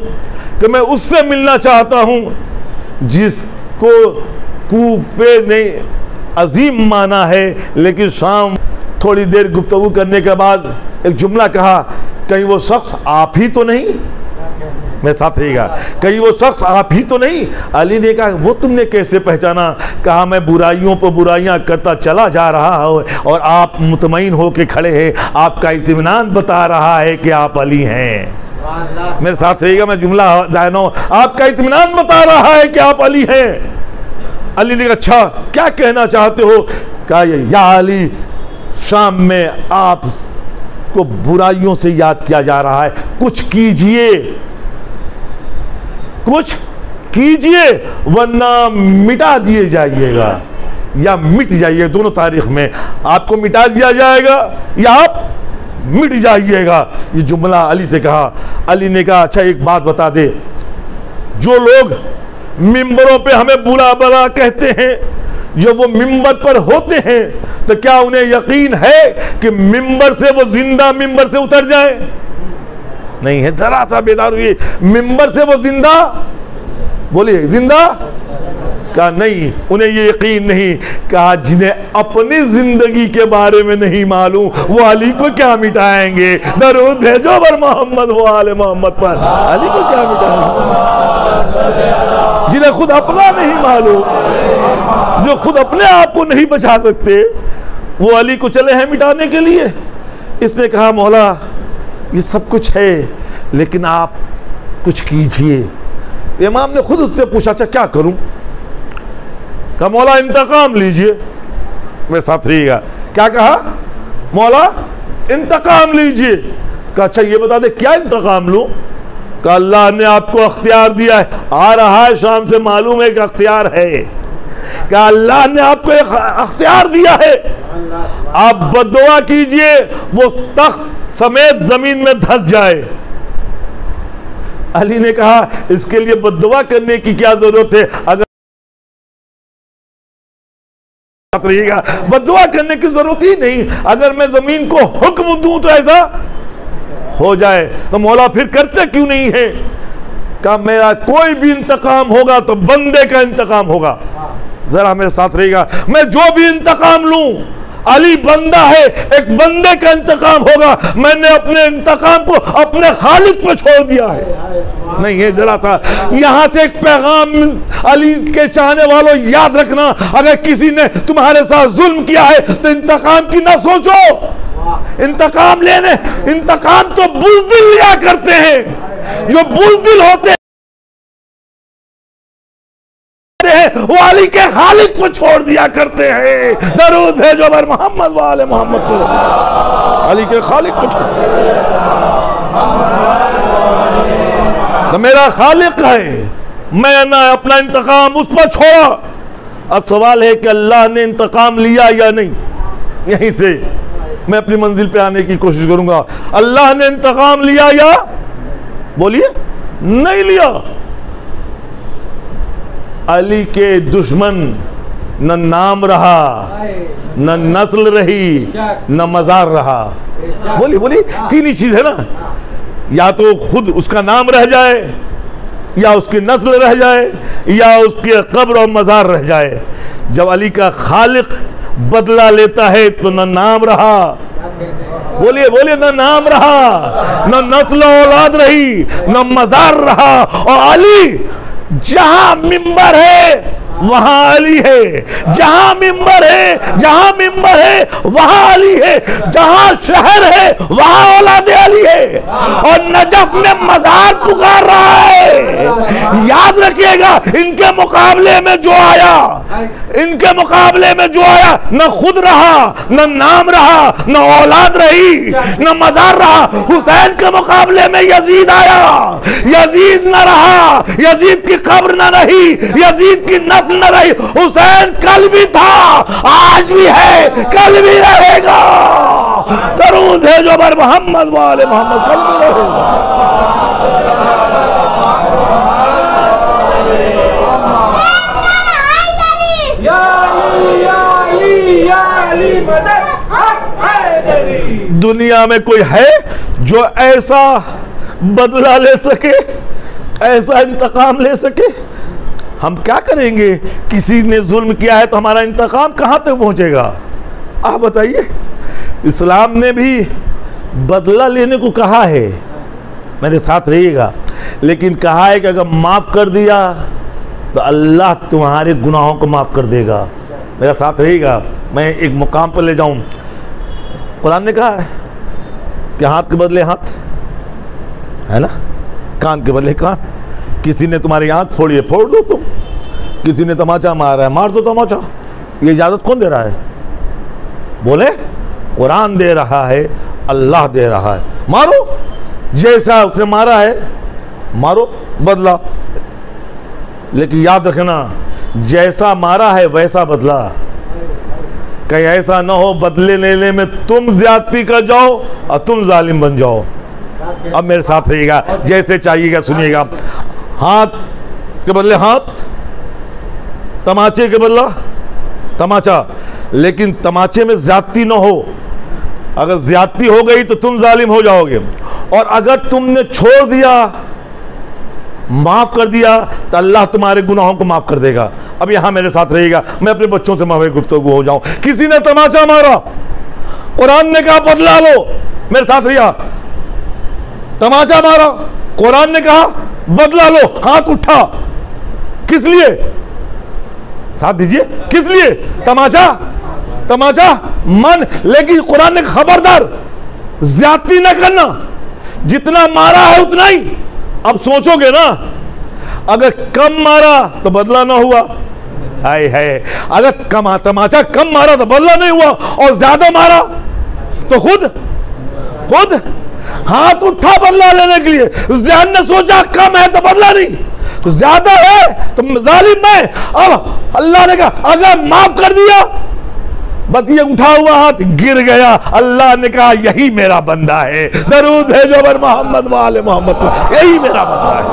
कि मैं उससे मिलना चाहता हूं जिसको कूफे ने अजीम माना है। लेकिन शाम थोड़ी देर गुफ्तगू करने के बाद एक जुमला कहा, कहीं वो शख्स आप ही तो नहीं? मेरे साथ रहेगा, कहीं वो शख्स आप ही तो नहीं? अली ने कहा, वो तुमने कैसे पहचाना? कहा, मैं बुराइयों पर बुराइयां करता चला जा रहा हूं और आप मुतमईन होके खड़े हैं। आपका इत्मीनान बता रहा है कि आप अली हैं। मेरे साथ रहेगा, मैं जुमला जानो, आपका इत्मीनान बता रहा है कि आप अली हैं। अली ने कहा, अच्छा क्या कहना चाहते हो? कहा, या अली, शाम में आप को बुराइयों से याद किया जा रहा है, कुछ कीजिए, कुछ कीजिए वरना मिटा दिए जाइएगा या मिट जाइए। दोनों तारीख में आपको मिटा दिया जाएगा या आप मिट जाइएगा। ये जुमला अली से कहा। अली ने कहा, अच्छा एक बात बता दे, जो लोग मिंबरों पे हमें बुरा भला कहते हैं, जो वो मिंबर पर होते हैं, तो क्या उन्हें यकीन है कि मिंबर से वो जिंदा मिंबर से उतर जाए? नहीं है। जरा सा बेदार हुई, मिंबर से वो जिंदा, बोलिए जिंदा? कहा नहीं, उन्हें ये यकीन नहीं। कहा, जिन्हें अपनी जिंदगी के बारे में नहीं मालूम वो अली को क्या मिटाएंगे? दरूद भेजो बर मोहम्मद वाले मोहम्मद पर। अली को क्या मिटाएंगे? जिन्हें खुद अपना नहीं मालूम, जो खुद अपने आप को नहीं बचा सकते, वो अली को चले हैं मिटाने के लिए। इसने कहा, मौला ये सब कुछ है लेकिन आप कुछ कीजिए। तो इमाम ने खुद उससे पूछा, अच्छा क्या करूं? कहा, मौला इंतकाम लीजिए। मेरे साथ रहिएगा। क्या कहा? मौला इंतकाम लीजिए। कहा, अच्छा ये बता दे क्या इंतकाम लूं? कहा, अल्लाह ने आपको अख्तियार दिया है। आ रहा है शाम से, मालूम है कि अख्तियार है। कहा, अल्लाह ने आपको एक अख्तियार दिया है, आप बद्दुआ कीजिए, वो तख्त समेत जमीन में धंस जाए। अली ने कहा इसके लिए बद्दुआ करने की क्या जरूरत है, अगर रहिएगा बद्दुआ करने की जरूरत ही नहीं, अगर मैं जमीन को हुक्म दूं तो ऐसा हो जाए। तो मौला फिर करते क्यों नहीं है? कहा मेरा कोई भी इंतकाम होगा तो बंदे का इंतकाम होगा। जरा मेरे साथ रहेगा, मैं जो भी इंतकाम लूं, अली बंदा है, एक बंदे का इंतकाम होगा। मैंने अपने इंतकाम को अपने खालिक पे छोड़ दिया है। नहीं है जरा था यहां से एक पैगाम अली के चाहने वालों, याद रखना, अगर किसी ने तुम्हारे साथ जुल्म किया है तो इंतकाम की ना सोचो। इंतकाम लेने, इंतकाम तो बुज़दिल लिया करते हैं। जो बुज़दिल होते हैं वो अली के खालिक पर छोड़ दिया करते हैं। दरूद भेजो बर मोहम्मद वाले मोहम्मद पर, अली के खालिक पर छोड़। तो मेरा खालिक है, मैं ना अपना इंतकाम उस पर छोड़ा। अब सवाल है कि अल्लाह ने इंतकाम लिया या नहीं। यहीं से मैं अपनी मंजिल पे आने की कोशिश करूंगा। अल्लाह ने इंतकाम लिया या बोलिए नहीं लिया। अली के दुश्मन न नाम रहा, न नस्ल रही, न मजार रहा। बोलिए बोलिए, तीन ही चीज है ना, या तो खुद उसका नाम रह जाए, या उसकी नस्ल रह जाए, या उसकी कब्र और मजार रह जाए। जब अली का खालिक बदला लेता है तो न नाम रहा, बोलिए बोलिए, न नाम रहा, न नस्ल औलाद रही, न मजार रहा। और अली जहां मिंबर है वहां अली है, जहां मिंबर है, जहां मिंबर है वहां अली है, जहां शहर है वहां औलाद अली है। और नजफ में मजार पुकार रहा है। याद रखिएगा, इनके मुकाबले में जो आया, इनके मुकाबले में जो आया, न खुद रहा, न नाम रहा, न औलाद रही, न मजार रहा। हुसैन के मुकाबले में यजीद आया, यजीद न रहा, यजीद की कब्र न रही, यजीद की नस्ल न रही। हुसैन कल भी था, आज भी है, कल भी रहेगा। दरूद है जो बर मोहम्मद वाले मोहम्मद, कल भी रहेगा। दुनिया में कोई है जो ऐसा बदला ले सके, ऐसा इंतकाम ले सके? हम क्या करेंगे? किसी ने जुल्म किया है तो हमारा इंतकाम कहां तक पहुंचेगा? आप बताइए। इस्लाम ने भी बदला लेने को कहा है, मेरे साथ रहिएगा, लेकिन कहा है कि अगर माफ कर दिया तो अल्लाह तुम्हारे गुनाहों को माफ कर देगा। मेरा साथ रहिएगा, मैं एक मुकाम पर ले जाऊं। कुरान ने कहा है कि हाथ के बदले हाथ, है ना, कान के बदले कान। किसी ने तुम्हारी आंख फोड़ी है, फोड़ दो तुम। किसी ने तमाचा मारा है, मार दो तमाचा। ये इजाजत कौन दे रहा है? बोले कुरान दे रहा है, अल्लाह दे रहा है। मारो, जैसा उसने मारा है मारो, बदला। लेकिन याद रखना, जैसा मारा है वैसा बदला। कहीं ऐसा ना हो बदले लेने में तुम ज्यादती कर जाओ और तुम जालिम बन जाओ। अब मेरे साथ रहिएगा, जैसे चाहिएगा सुनिएगा। हाथ के बदले हाथ, तमाचे के बदला तमाचा, लेकिन तमाचे में ज्यादती ना हो। अगर ज्यादती हो गई तो तुम जालिम हो जाओगे, और अगर तुमने छोड़ दिया, माफ कर दिया, तो अल्लाह तुम्हारे गुनाहों को माफ कर देगा। अब यहां मेरे साथ रहिएगा, मैं अपने बच्चों से मावे गुफ्तगू हो जाऊं। किसी ने तमाचा मारा, कुरान ने कहा बदला लो। मेरे साथ रहिएगा, तमाचा मारा, कुरान ने कहा बदला लो। हाथ उठा, किस लिए? साथ दीजिए, किस लिए? तमाचा, तमाचा मन। लेकिन कुरान ने खबरदार ज्यादती न करना, जितना मारा है उतना ही। अब सोचोगे ना, अगर कम मारा तो बदला ना हुआ, हाय हाय, अगर कम तमाचा कम मारा तो बदला नहीं हुआ, और ज्यादा मारा तो खुद हाथ उठा बदला लेने के लिए। ज़हन ने सोचा कम है तो बदला नहीं, ज्यादा है तो जालिम है। अब अल्लाह ने कहा अगर माफ कर दिया बस ये उठा हुआ हाथ गिर गया। अल्लाह ने कहा यही मेरा बंदा है, दरूद भेजो बर मोहम्मद वाले मोहम्मद को, यही मेरा बंदा है।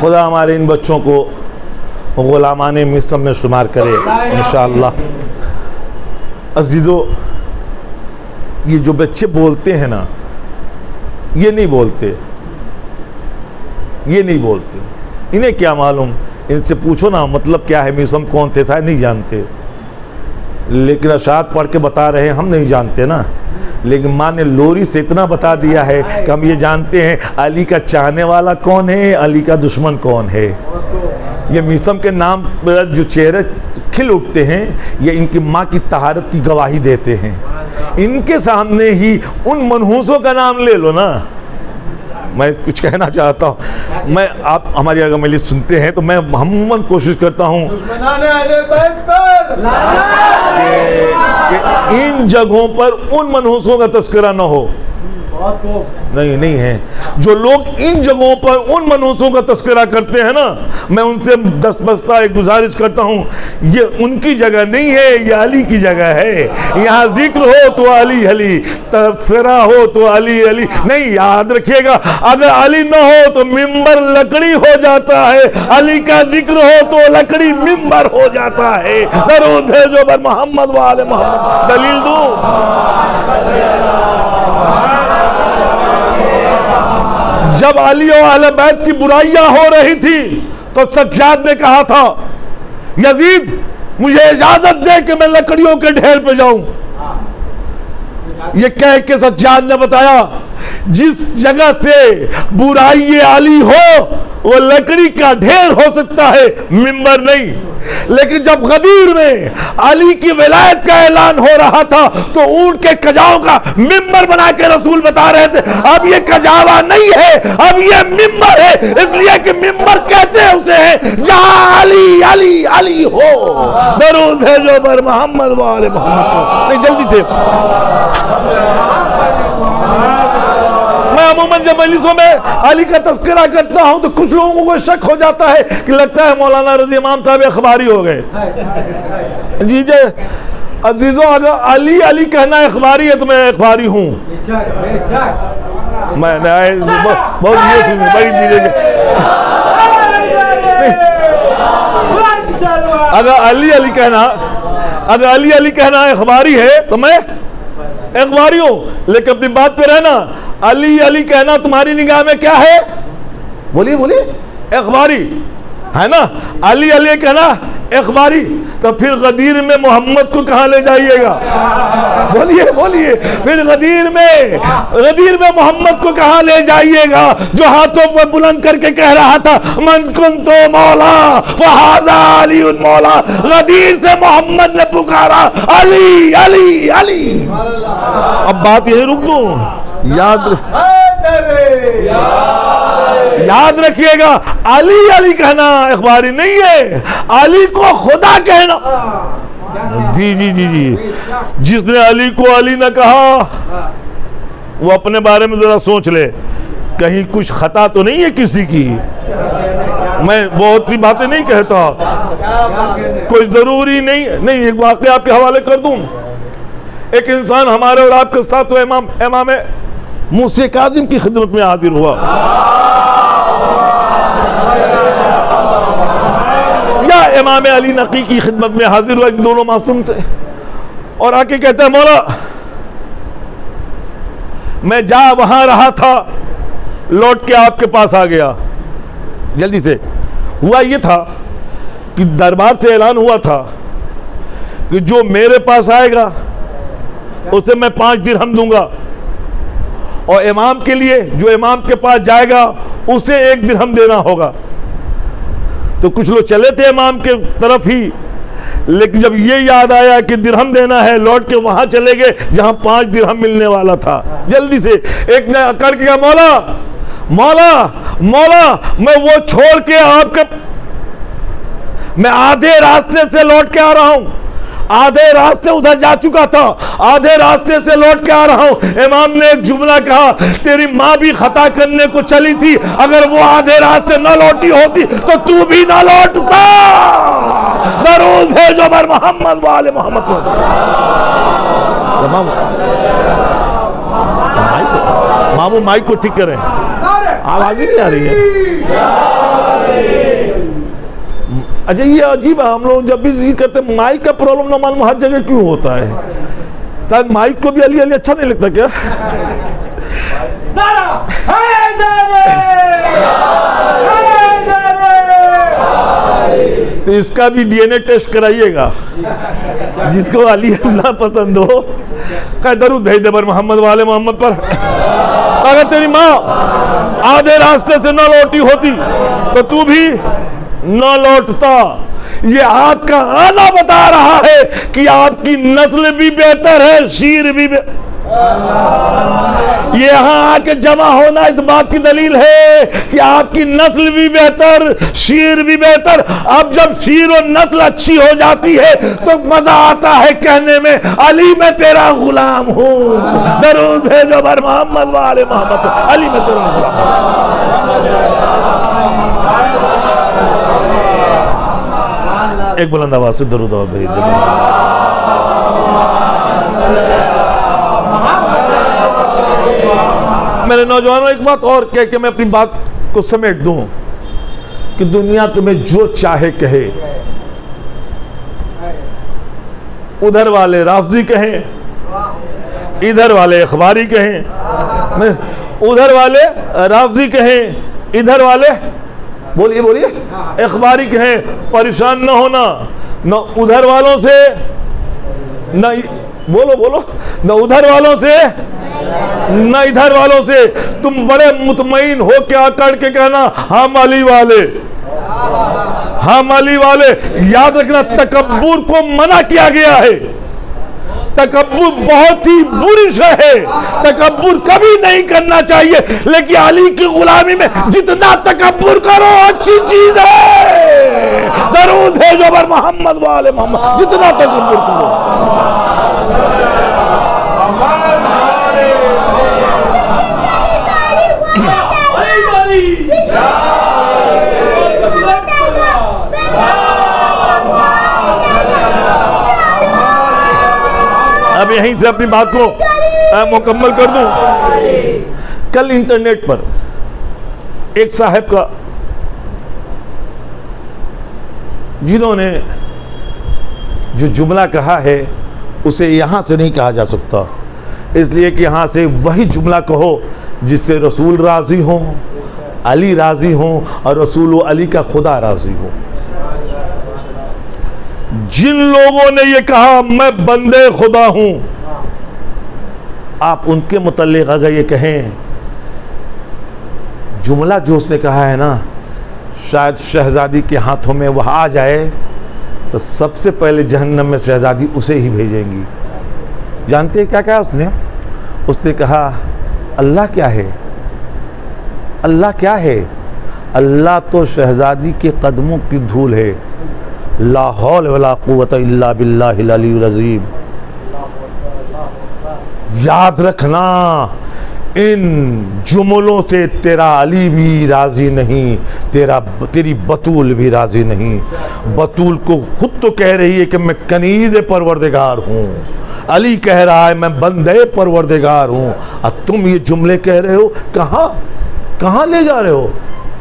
खुदा हमारे इन बच्चों को गुलामाने मिस्र में शुमार करे इंशाअल्लाह। अजीज़ों, ये जो बच्चे बोलते हैं ना, ये नहीं बोलते, ये नहीं बोलते। इन्हें क्या मालूम, इनसे पूछो ना मतलब क्या है, मिस्र कौन थे, नहीं जानते। लेकिन अशात पढ़ के बता रहे हैं, हम नहीं जानते ना। लेकिन माँ ने लोरी से इतना बता दिया है कि हम ये जानते हैं अली का चाहने वाला कौन है, अली का दुश्मन कौन है। ये मीसम के नाम पर जो चेहरे खिल उठते हैं, ये इनकी माँ की तहारत की गवाही देते हैं। इनके सामने ही उन मनहूसों का नाम ले लो ना। मैं कुछ कहना चाहता हूँ, मैं आप हमारी अगर मजलिस सुनते हैं तो मैं हमन कोशिश करता हूँ कि इन जगहों पर उन मनहूसों का तस्करा ना हो। नहीं है। जो लोग इन जगहों पर उन मनहूसों का तस्करा करते हैं ना, मैं उनसे 10 बस्ता एक गुजारिश करता हूँ, ये उनकी जगह नहीं है, ये अली की जगह है। यहाँ जिक्र हो तो अली अली, तस्करा हो तो अली अली नहीं। याद रखिएगा, अगर अली ना हो तो मिंबर लकड़ी हो जाता है, अली का जिक्र हो तो लकड़ी मिंबर हो जाता है। दरूद भेजो बर मोहम्मद वाले मोहम्मद। दलील दूं, जब अली और अहले बैत की बुराइयां हो रही थी तो सज्जाद ने कहा था, यजीद मुझे इजाजत दे कि मैं लकड़ियों के ढेर पे जाऊं। ये कह के सज्जाद ने बताया, जिस जगह से बुराई अली हो वो लकड़ी का ढेर हो सकता है, मिंबर नहीं। लेकिन जब गदीर में अली की विलायत का ऐलान हो रहा था तो ऊंट के कजाओं का मिंबर बना के रसूल बता रहे थे, अब ये कजावा नहीं है, अब ये मिंबर है। इसलिए कि मिंबर कहते हैं उसे है जहां अली अली अली हो। दरूद भेजो बर मोहम्मद वाले मोहम्मद। नहीं जल्दी से, मैं अमूमन जब मजलिसों में अली का तस्करा करता हूं तो कुछ लोगों को शक हो जाता है कि लगता है मौलाना रजी इमाम साहब अखबारी हो गए। जी जी अजीजों, अगर अली अली कहना अखबारी है तो मैं अखबारी हूं। मैं बहुत ये सुनिए, बड़ी चीजें। अगर अली अली कहना अखबारी है तो मैं अखबारी हूं। लेकिन अपनी बात पे रहना, अली अली कहना तुम्हारी निगाह में क्या है? बोलिए बोलिए, अखबारी है ना। अली अली कहना अखबारी, तो फिर गदीर में मोहम्मद को कहां ले जाइएगा? बोलिए बोलिए, फिर गदीर में मोहम्मद को कहां ले जाइएगा? जो हाथों पर बुलंद करके कह रहा था, मन कुंतो मौला फहाजा अली उन मौला। गदीर से मोहम्मद ने पुकारा अली अली अली। अब बात यही रुक दूं, याद रखिएगा, अली अली कहना अखबारी नहीं है, अली को खुदा कहना। जी जी जी जी, जिसने अली को अली न कहा वो अपने बारे में जरा सोच ले, कहीं कुछ खता तो नहीं है किसी की। मैं बहुत सी बातें नहीं कहता, कोई जरूरी नहीं। एक वाक़या आपके हवाले कर दूं। एक इंसान हमारे और आपके साथ इमाम मूसा काजिम की खिदमत में हाजिर हुआ, या इमाम अली नकी की खिदमत में हाजिर हुआ, दोनों मासूम थे। और आके कहता है, मौला मैं जा वहां रहा था, लौट के आपके पास आ गया। जल्दी से हुआ ये था कि दरबार से ऐलान हुआ था कि जो मेरे पास आएगा उसे मैं 5 दिरहम दूंगा, और इमाम के लिए, जो इमाम के पास जाएगा उसे 1 दिरहम देना होगा। तो कुछ लोग चले थे इमाम के तरफ ही, लेकिन जब ये याद आया कि दिरहम देना है, लौट के वहां चले गए जहां 5 दिरहम मिलने वाला था। जल्दी से एक ने अकड़ के कहा, मौला मौला मौला, मैं वो छोड़ के आपके, मैं आधे रास्ते से लौट के आ रहा हूं, आधे रास्ते उधर जा चुका था, आधे रास्ते से लौट के आ रहा हूं। इमाम ने एक जुमला कहा, तेरी मां भी खता करने को चली थी, अगर वो आधे रास्ते न लौटी होती तो तू भी ना लौटता। दरूद भेजो बर मोहम्मद वाले मोहम्मद को। मामू माइक को ठीक करें, आवाज ही नहीं आ रही है। अच्छा, ये अजीब है, हम लोग जब भी जिक्र करते माइक का प्रॉब्लम ना मालूम हर जगह क्यों होता है। शायद माइक को भी अली अली अच्छा नहीं लगता क्या? तो इसका भी डीएनए टेस्ट कराइएगा, जिसको अली ना पसंद हो कह दरूद भेज दे बर मोहम्मद वाले मोहम्मद पर। अगर तेरी माँ आधे रास्ते से न लौटी होती तो तू भी न लौटता। ये आपका आना बता रहा है कि आपकी नस्ल भी बेहतर है, शीर भी ये यहाँ आके जमा होना इस बात की दलील है कि आपकी नस्ल भी बेहतर, शीर भी बेहतर। अब जब शीर और नस्ल अच्छी हो जाती है तो मजा आता है कहने में, अली मैं तेरा गुलाम हूँ। दरूद भेजो बर मोहम्मद वाले मोहम्मद, अली मैं तेरा गुलाम। एक बुलंद आवाज से दरूद भेज दो। मेरे नौजवानों, एक बात और कह के मैं अपनी बात को समेट दूं कि दुनिया तुम्हें जो चाहे कहे, उधर वाले राफजी कहें, इधर वाले अखबारी कहें, उधर वाले राफजी कहें, इधर वाले बोलिए बोलिए अखबारी कहें, परेशान न होना, न उधर वालों से, न बोलो बोलो, न उधर वालों से न इधर वालों से। तुम बड़े मुतमईन हो के आकर के कहना हम अली वाले, हम अली वाले। याद रखना, तकब्बुर को मना किया गया है। तकब्बुर बहुत ही बुरी शय है, तकब्बुर कभी नहीं करना चाहिए। लेकिन अली की गुलामी में जितना तकब्बुर करो अच्छी चीज है। दरूद भेजो बर मोहम्मद वाले मोहम्मद, जितना तकब्बुर करो। अब यहीं से अपनी बात को मुकम्मल कर दूं। कल इंटरनेट पर एक साहब का, जिन्होंने जो जुमला कहा है उसे यहां से नहीं कहा जा सकता, इसलिए कि यहां से वही जुमला कहो जिससे रसूल राजी हो, अली राजी हो और रसूल व अली का खुदा राजी हो। जिन लोगों ने ये कहा मैं बंदे खुदा हूं, आप उनके मुतल्लिक अगर ये कहें, जुमला जो उसने कहा है ना, शायद शहजादी के हाथों में वह आ जाए तो सबसे पहले जहन्नम में शहजादी उसे ही भेजेंगी। जानते हैं क्या कहा उसने? उसने कहा अल्लाह क्या है, अल्लाह क्या है? अल्लाह तो शहजादी के कदमों की धूल है। ला हौल वला कुव्वत इल्ला बिल्लाहिल अलीयुल अज़ीम। याद रखना, इन जुमलों से तेरा अली भी राजी नहीं, तेरी बतूल भी राजी नहीं। बतूल को खुद तो कह रही है कि मैं कनीज़ परवरदिगार हूँ, अली कह रहा है मैं बंदे परवरदिगार हूँ, और तुम ये जुमले कह रहे हो। कहाँ ले जा रहे हो?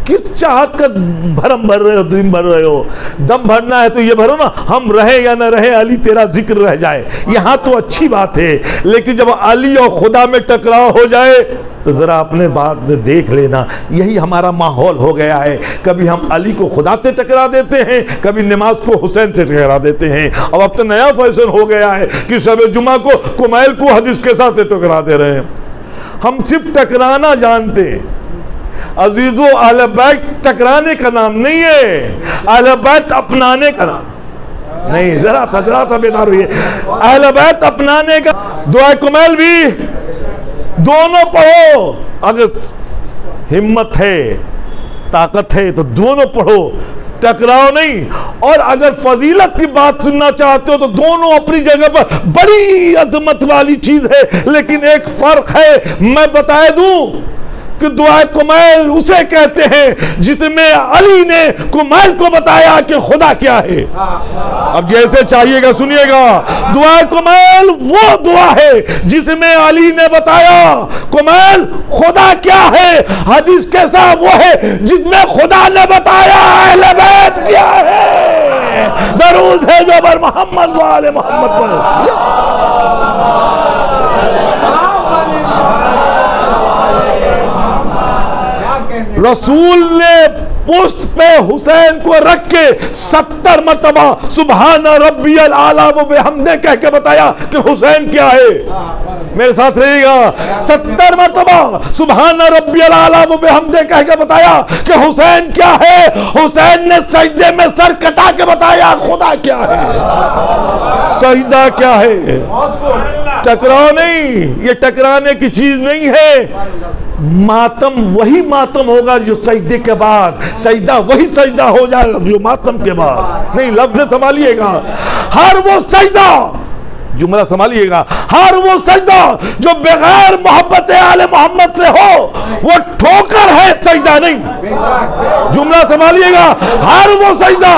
किस चाहत का भरम भर रहे हो, दिन भर रहे हो? दम भरना है तो ये भरो ना, हम रहे या न रहे अली तेरा जिक्र रह जाए। यहाँ तो अच्छी बात है, लेकिन जब अली और खुदा में टकराव हो जाए तो ज़रा अपने बात देख लेना। यही हमारा माहौल हो गया है। कभी हम अली को खुदा से टकरा देते हैं, कभी नमाज को हुसैन से टकरा देते हैं। अब तो नया फैशन हो गया है कि शब जुमा को कुमैल को हदीस के साथ टकरा दे रहे हैं। हम सिर्फ टकराना जानते हैं। अजीजों, अहले बैत टकराने का नाम नहीं है, अहले बैत अपनाने का नाम नहीं। जरा सा बेदार हुई। अहले बैत अपनाने का दुआ कुमैल भी दोनों पढ़ो, अगर हिम्मत है, ताकत है तो दोनों पढ़ो, टकराओ नहीं। और अगर फजीलत की बात सुनना चाहते हो तो दोनों अपनी जगह पर बड़ी अजमत वाली चीज है, लेकिन एक फर्क है, मैं बता दूं कि दुआ कुमैल उसे कहते हैं जिसमें अली ने कुमैल को बताया कि खुदा क्या है। अब जैसे चाहिएगा सुनिएगा, दुआ कुमैल वो दुआ है जिसमें अली ने बताया कुमैल खुदा क्या है। हदीस कैसा वो है जिसमें खुदा ने बताया अहले बैत क्या है। दरूद भेजो बर मोहम्मद वाले मोहम्मद पर। रसूल ने पुष्ट पे हुसैन को रख के 70 मरतबा सुभान रब्बियल आला व बिहम्दे कह के बताया कि हुसैन क्या है। मेरे साथ रहिएगा, 70 मरतबा सुभान रब्बियल आला व बिहम्दे कह के बताया कि हुसैन क्या है। हुसैन ने सजदे में सर कटा के बताया खुदा क्या है, सजदा क्या है। टकराओ नहीं, ये टकराने की चीज नहीं है। मातम वही मातम होगा जो सजदे के बाद, सजदा वही सजदा हो जाएगा जो मातम के बाद। नहीं, लफ्ज़ संभालिएगा, हर वो सजदा, जुमला संभालिएगा, हर वो सजदा जो बगैर मोहब्बत आले मोहम्मद से हो वो ठोकर है, सजदा नहीं। जुमला संभालिएगा, हर वो सजदा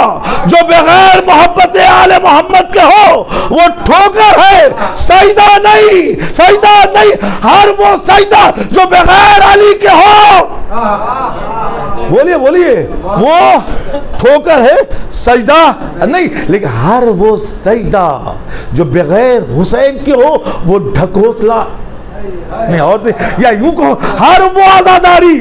जो बगैर मोहब्बत आले मोहम्मद के हो वो ठोकर है, सजदा नहीं, सजदा नहीं। हर वो सजदा जो बगैर अली के हो, बोलिए बोलिए, वो ठोकर है, सजदा नहीं। लेकिन हर वो सजदा जो बगैर हुसैन के हो वो ढकोसला नहीं। और या यूं कहो, हर वो आजादारी,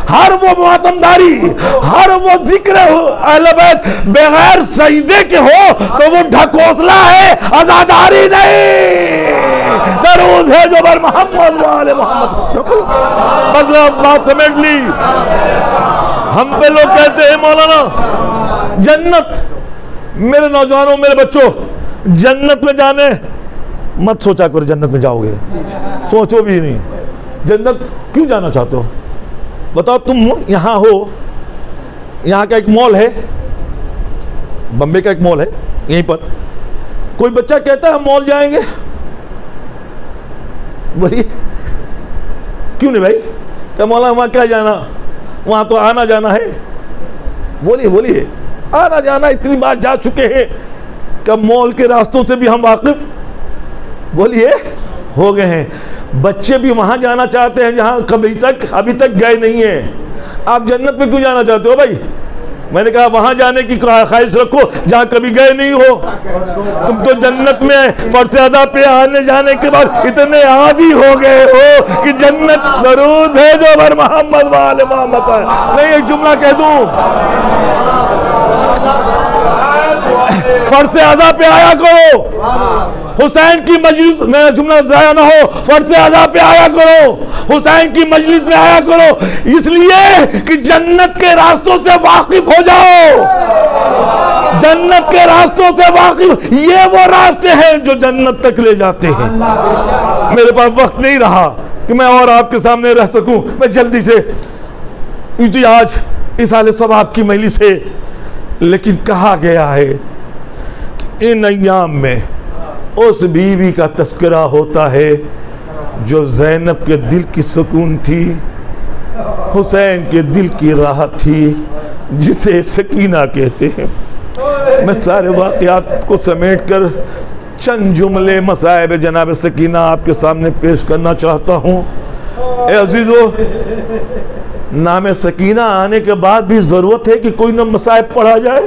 हर वो मातमदारी, हर वो जिक्र अहले बैत बगैर सजदे के हो तो वो ढकोसला है, आजादारी नहीं। दरूद है जो बर मोहम्मद वाले मोहम्मद। मतलब बात समझ ली। हम पे लोग कहते हैं मौलाना जन्नत, मेरे नौजवानों, मेरे बच्चों, जन्नत में जाने मत सोचा करो जन्नत में जाओगे, सोचो भी नहीं। जन्नत क्यों जाना चाहते हो बताओ। तुम यहाँ हो, यहाँ का एक मॉल है, बम्बे का एक मॉल है, यहीं पर कोई बच्चा कहता है हम मॉल जाएंगे, वही क्यों नहीं भाई, क्या मौला वहाँ क्या जाना, वहाँ तो आना जाना है। बोलिए बोलिए, आना जाना इतनी बार जा चुके हैं, क्या मॉल के रास्तों से भी हम वाकिफ, बोलिए, हो गए हैं। बच्चे भी वहां जाना चाहते हैं जहां अभी तक गए नहीं है। आप जन्नत में क्यों जाना चाहते हो भाई? मैंने कहा वहां जाने की ख्वाहिश रखो जहां कभी गए नहीं हो। तुम तो जन्नत में फर्श अदा पे आने जाने के बाद इतने आदी हो गए हो कि जन्नत दरूद भेजो बर मोहम्मद वाले मोहम्मद। नहीं, एक जुमला कह दूं, फर्श अदा पे आया करो, हुसैन की मजलिस में, जुमला जाया ना हो, फर्श अदा पे आया करो, हुसैन की मजलिस में आया करो, इसलिए कि जन्नत के रास्तों से वाकिफ हो जाओ। जन्नत के रास्तों से वाकिफ, ये वो रास्ते हैं जो जन्नत तक ले जाते हैं। मेरे पास वक्त नहीं रहा कि मैं और आपके सामने रह सकूं, मैं जल्दी से आज इस आले सवाब की मजलिस है, लेकिन कहा गया है कि इन अय्याम में उस बीवी का तस्करा होता है जो ज़ैनब के दिल की सुकून थी, हुसैन के दिल की राहत थी, जिसे सकीना कहते हैं। मैं सारे वाक़यात को समेट कर चंद जुमले मसाइब जनाब सकीना आपके सामने पेश करना चाहता हूँ। ए अजीज़ों, नाम सकीना आने के बाद भी ज़रूरत है कि कोई ना मसाइब पढ़ा जाए।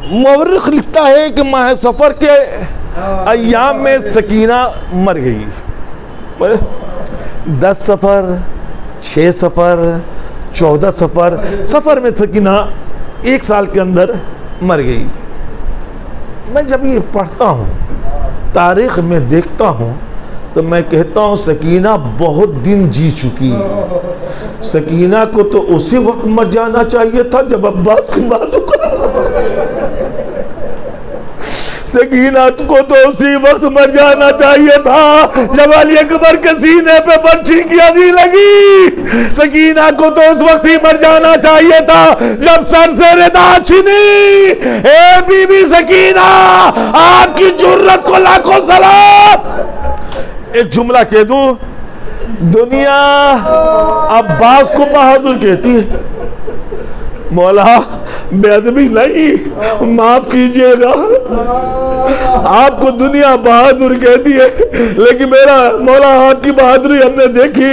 मौरिख लिखता है कि माह सफ़र के अय्याम में सकीना मर गई। 10 सफ़र, 6 सफ़र, 14 सफ़र में सकीना 1 साल के अंदर मर गई। मैं जब ये पढ़ता हूँ तारीख में देखता हूँ तो मैं कहता हूँ सकीना बहुत दिन जी चुकी है। सकीना को तो उसी वक्त मर जाना चाहिए था जब अब्बास की बात सकीना को तो उसी वक्त मर जाना चाहिए था जब अली अकबर के सीने पे बर्छी की अगी लगी। सकीना को तो उस वक्त ही मर जाना चाहिए था जब सर से रिदा छिनी। ए बीबी सकीना, आपकी जुर्रत को लाखों सलाम। एक जुमला कह दूं, दुनिया अब्बास को बहादुर कहती है। मौला बेअदबी नहीं, माफ कीजिएगा, आपको दुनिया बहादुर कहती है, लेकिन मेरा मौला आपकी बहादुरी हमने देखी।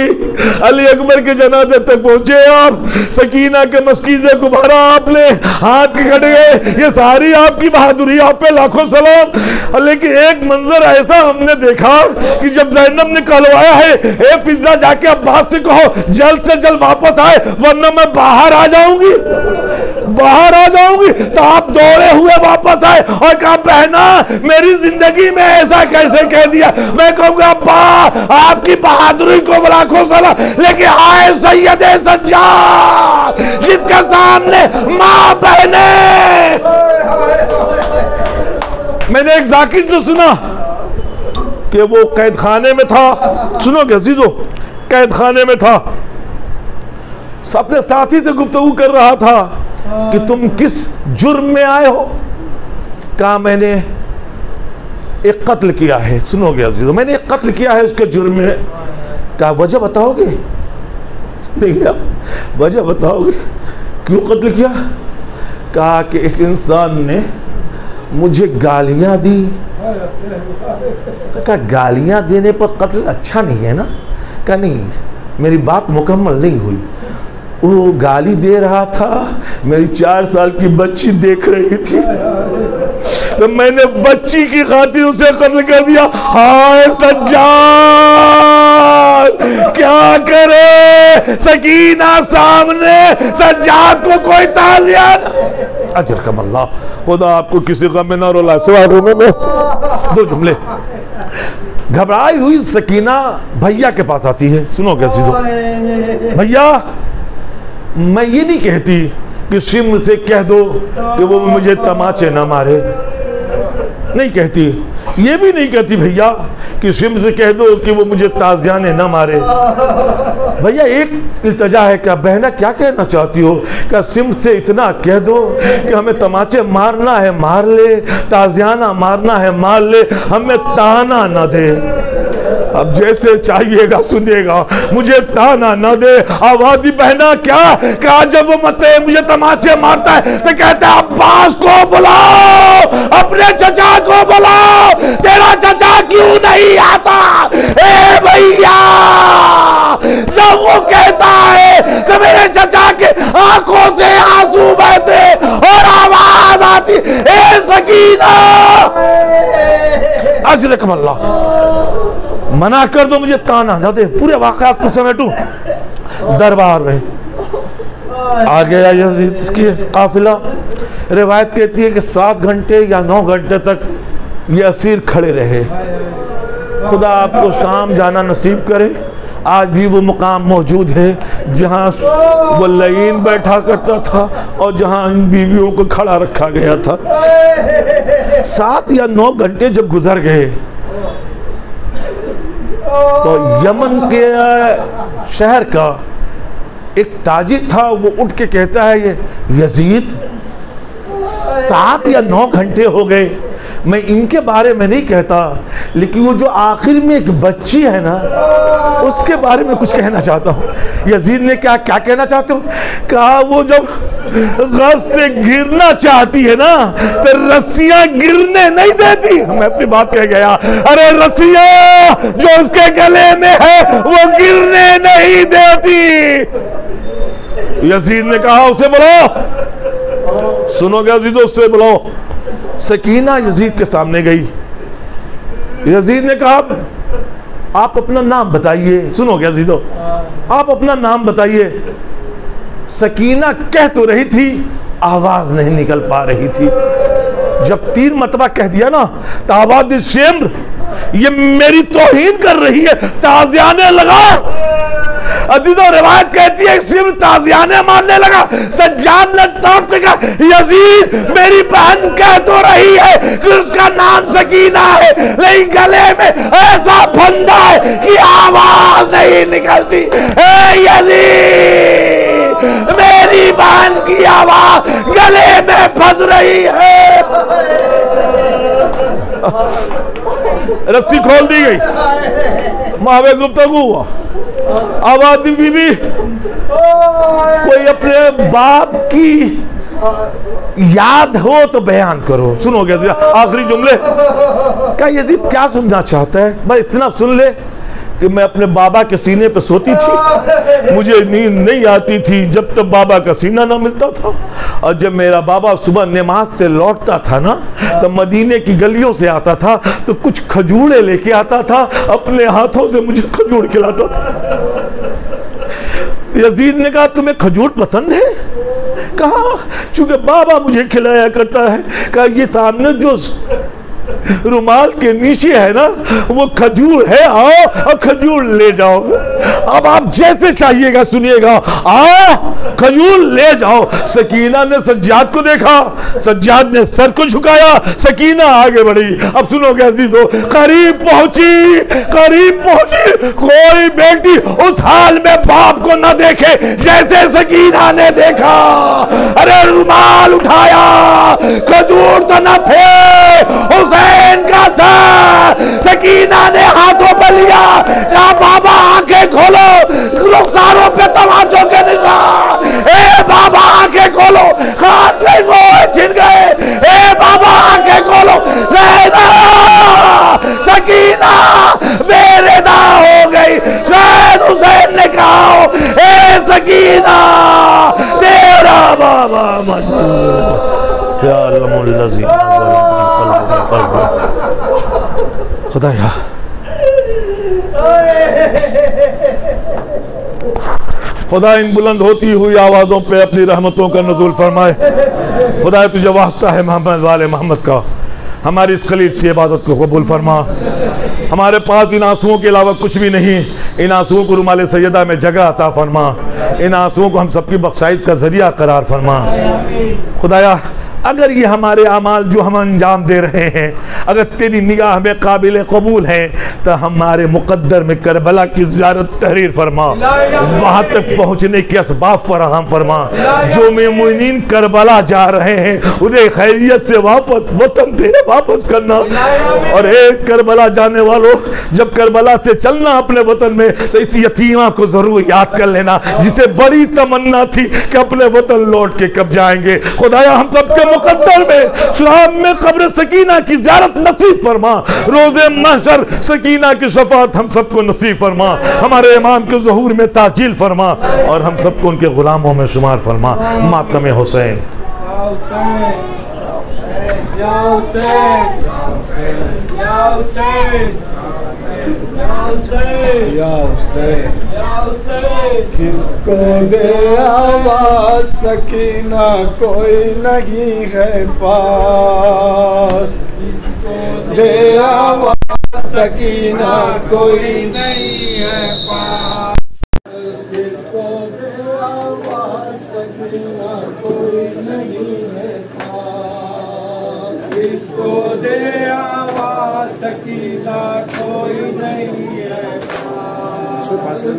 अली अकबर के जनाजे तक पहुंचे आप, सकीना के मस्कीदे को भरा आपने, हाथ के खड़े गए, ये सारी आपकी बहादुरी, आप पे लाखों सलाम। लेकिन एक मंजर ऐसा हमने देखा कि जब ज़ैनब ने कहलवाया है, ए फिजा जाके अब्बास से कहो जल्द से जल्द वापस आए वरना मैं बाहर आ जाऊंगी, बाहर आ जाऊंगी। तो आप दौड़े हुए वापस आए और कहा बहना मेरी जिंदगी में ऐसा कैसे कह दिया। मैं कहूंगा अब्बा आपकी बहादुरी को लाखों सलाम, लेकिन आए सैयदे सज्जाद जिसका सामने मां बहने। मैंने एक जाकिर से सुना कि वो कैद खाने में था, सुनो क्या अजीजों, कैद खाने में था, अपने साथी से गुफ्तगू कर रहा था कि तुम किस जुर्म में आए हो। कहा मैंने एक कत्ल किया है। सुनोगे अजीजों, मैंने एक कत्ल किया है, उसके जुर्म में। कहा वजह बताओगे? देखिए वजह बताओगे क्यों कत्ल किया? कहा कि एक इंसान ने मुझे गालियां दी। तो कहा गालियां देने पर कत्ल अच्छा नहीं है ना? कहा नहीं, मेरी बात मुकम्मल नहीं हुई। वो गाली दे रहा था, मेरी 4 साल की बच्ची देख रही थी, तो मैंने बच्ची की खातिर उसे कत्ल कर दिया। हाय सज्जाद क्या करे, सकीना सामने, सज्जाद को कोई ताज़िया। अजर कम अल्लाह, खुदा आपको किसी गम में ना रुला। सिवा रोने में 2 जुमले। घबराई हुई सकीना भैया के पास आती है। सुनो क्या सीधो, भैया मैं ये नहीं कहती कि सिम से कह दो कि वो मुझे तमाचे ना मारे, नहीं कहती। ये भी नहीं कहती भैया कि सिम से कह दो कि वो मुझे ताज़ियाने ना मारे। भैया एक इल्तजा है, क्या बहना क्या कहना चाहती हो? क्या सिम से इतना कह दो कि हमें तमाचे मारना है मार ले, ताज़ियाना मारना है मार ले, हमें ताना ना दे। अब जैसे चाहिएगा सुनिएगा, मुझे ताना न दे। आवाज़ी बहना क्या कहा, जब वो मते मुझे तमाचे मारता है तो कहता है अब्बास को बुलाओ, अपने चचा को बुलाओ, तेरा चचा क्यों नहीं आता? ए भैया जब वो कहता है तो मेरे चचा के आंखों से आंसू बहते और आवाज आती, ए सकीना अजरकम अल्लाह, मना कर दो, मुझे ताना न दे। पूरे वाक़यात को समेटूं। दरबार में आ गया यजीद की काफिला। रिवायत कहती है कि 7 घंटे या 9 घंटे तक ये असीर खड़े रहे। खुदा आपको शाम जाना नसीब करे। आज भी वो मुकाम मौजूद है जहाँ वो लईन बैठा करता था और जहाँ इन बीवियों को खड़ा रखा गया था। 7 या 9 घंटे जब गुजर गए तो यमन के शहर का एक ताजिर था, वो उठ के कहता है ये यजीद 7 या 9 घंटे हो गए, मैं इनके बारे में नहीं कहता, लेकिन वो जो आखिर में एक बच्ची है ना उसके बारे में कुछ कहना चाहता हूँ। यजीद ने क्या कहना चाहते हो? कहा वो जब रस से गिरना चाहती है ना तो रस्सियां गिरने नहीं देती। मैं अपनी बात कह गया, अरे रस्सियां जो उसके गले में है वो गिरने नहीं देती। यजीद ने कहा उसे बुलाओ। सुनोगे यजीद, उससे बुलाओ। सकीना यजीद के सामने गई। यजीद ने कहा आप अपना नाम बताइए। सुनोगे यजीदो, आप अपना नाम बताइए। सकीना कह तो रही थी, आवाज नहीं निकल पा रही थी। जब 3 मरतबा कह दिया ना तो आवाज शेम्र ये मेरी तौहीन कर रही है, ताज़ियाने लगाओ। अजीजों, रिवायत कहती है सिर्फ ताज़ियाने मारने लगा। सज्जाद ने तड़प के कहा, यजीद मेरी बहन कह तो रही है कि उसका नाम सकीना है, लेकिन गले में ऐसा फंदा है कि आवाज नहीं निकलती। यजीद मेरी बहन की आवाज गले में फंस रही है। रस्सी खोल दी गई, मावे गुफ्तगू हुआ। आवाज बीबी, कोई अपने बाप की याद हो तो बयान करो। सुनोगे आखिरी जुमले क्या यजीद क्या सुनना चाहता है? बस इतना सुन ले कि मैं अपने बाबा के सीने पे सोती थी, मुझे नींद नहीं आती थी जब तक बाबा का सीना ना मिलता था। और जब मेरा बाबा सुबह नमाज से लौटता था ना, तो मदीने की गलियों से आता था तो कुछ खजूरें लेके आता था, अपने हाथों से मुझे खजूर खिलाता था। यजीद ने कहा, तुम्हें खजूर पसंद है? कहा, चूंकि बाबा मुझे खिलाया करता है। कहा, ये सामने जो रुमाल के नीचे है ना, वो खजूर है, आओ और खजूर ले जाओ। अब आप जैसे चाहिएगा, सुनिएगा, आओ खजूर ले जाओ। सकीना ने सज्जाद को देखा, सज्जाद ने सर को झुकाया, सकीना आगे बढ़ी। अब सुनोगे अजीजों, करीब पहुंची, करीब पहुंची। कोई बेटी उस हाल में बाप को न देखे जैसे सकीना ने देखा। अरे रुमाल उठाया, खजूर तो न थे, हुसैन का सर सकीना ने हाथों पर लिया। कहा, बाबा आंखें खोलो, रुखसारों पे तमाचों के निशान। ए बाबा आंखें खोलो, खाते को छिन गए। ए बाबा आंखें खोलो, रहना सकीना बेरेदा हो गई। शायद हुसैन ने कहा, ए सकीना तेरा बाबा मजबूर। खुदाया खुदा इन बुलंद होती हुई आवाज़ों पे अपनी रहमतों का नज़ुल फरमाए। खुदा तुझे वास्ता है मोहम्मद वाले मोहम्मद का, हमारी इस खलील से इबादत को कबूल फरमा। हमारे पास इन आंसुओं के अलावा कुछ भी नहीं। इन आंसुओं को रुमाल सैयदा में जगह अता फरमा। इन आंसुओं को हम सबकी बख्शाइश का जरिया करार फरमा। खुदाया अगर ये हमारे अमाल जो हम अंजाम दे रहे हैं अगर तेरी निगाह में काबिल कबूल है, तो हमारे मुकद्दर में करबला की ज़ियारत तहरीर फरमा, वहाँ तक पहुँचने के असबाब फराहम फरमा। जो मोमिनीन करबला जा रहे हैं उन्हें खैरियत से वापस वतन पे वापस करना। और एक करबला जाने वालों, जब करबला से चलना अपने वतन में, तो इस यतीमा को जरूर याद कर लेना जिसे बड़ी तमन्ना थी कि अपने वतन लौट के कब जाएंगे। खुदाया हम सबके मुकद्दर में शाम में कब्र सकीना की ज़ियारत नसीब फरमा। रोज़े महशर सकीना की शफाअत हम सबको नसीब फरमा। हमारे इमाम के ज़ुहूर में ताजील फरमा और हम सबको उनके गुलामों में शुमार फरमा। मातम हुसैन। किसको दे आवाज सकीना कोई नहीं है पास। दे आवाज सकीना कोई नहीं है पास। किसको दे आवाज सकीना कोई नहीं है पास। किसको दे आवाज सकीना कोई नहीं है पास।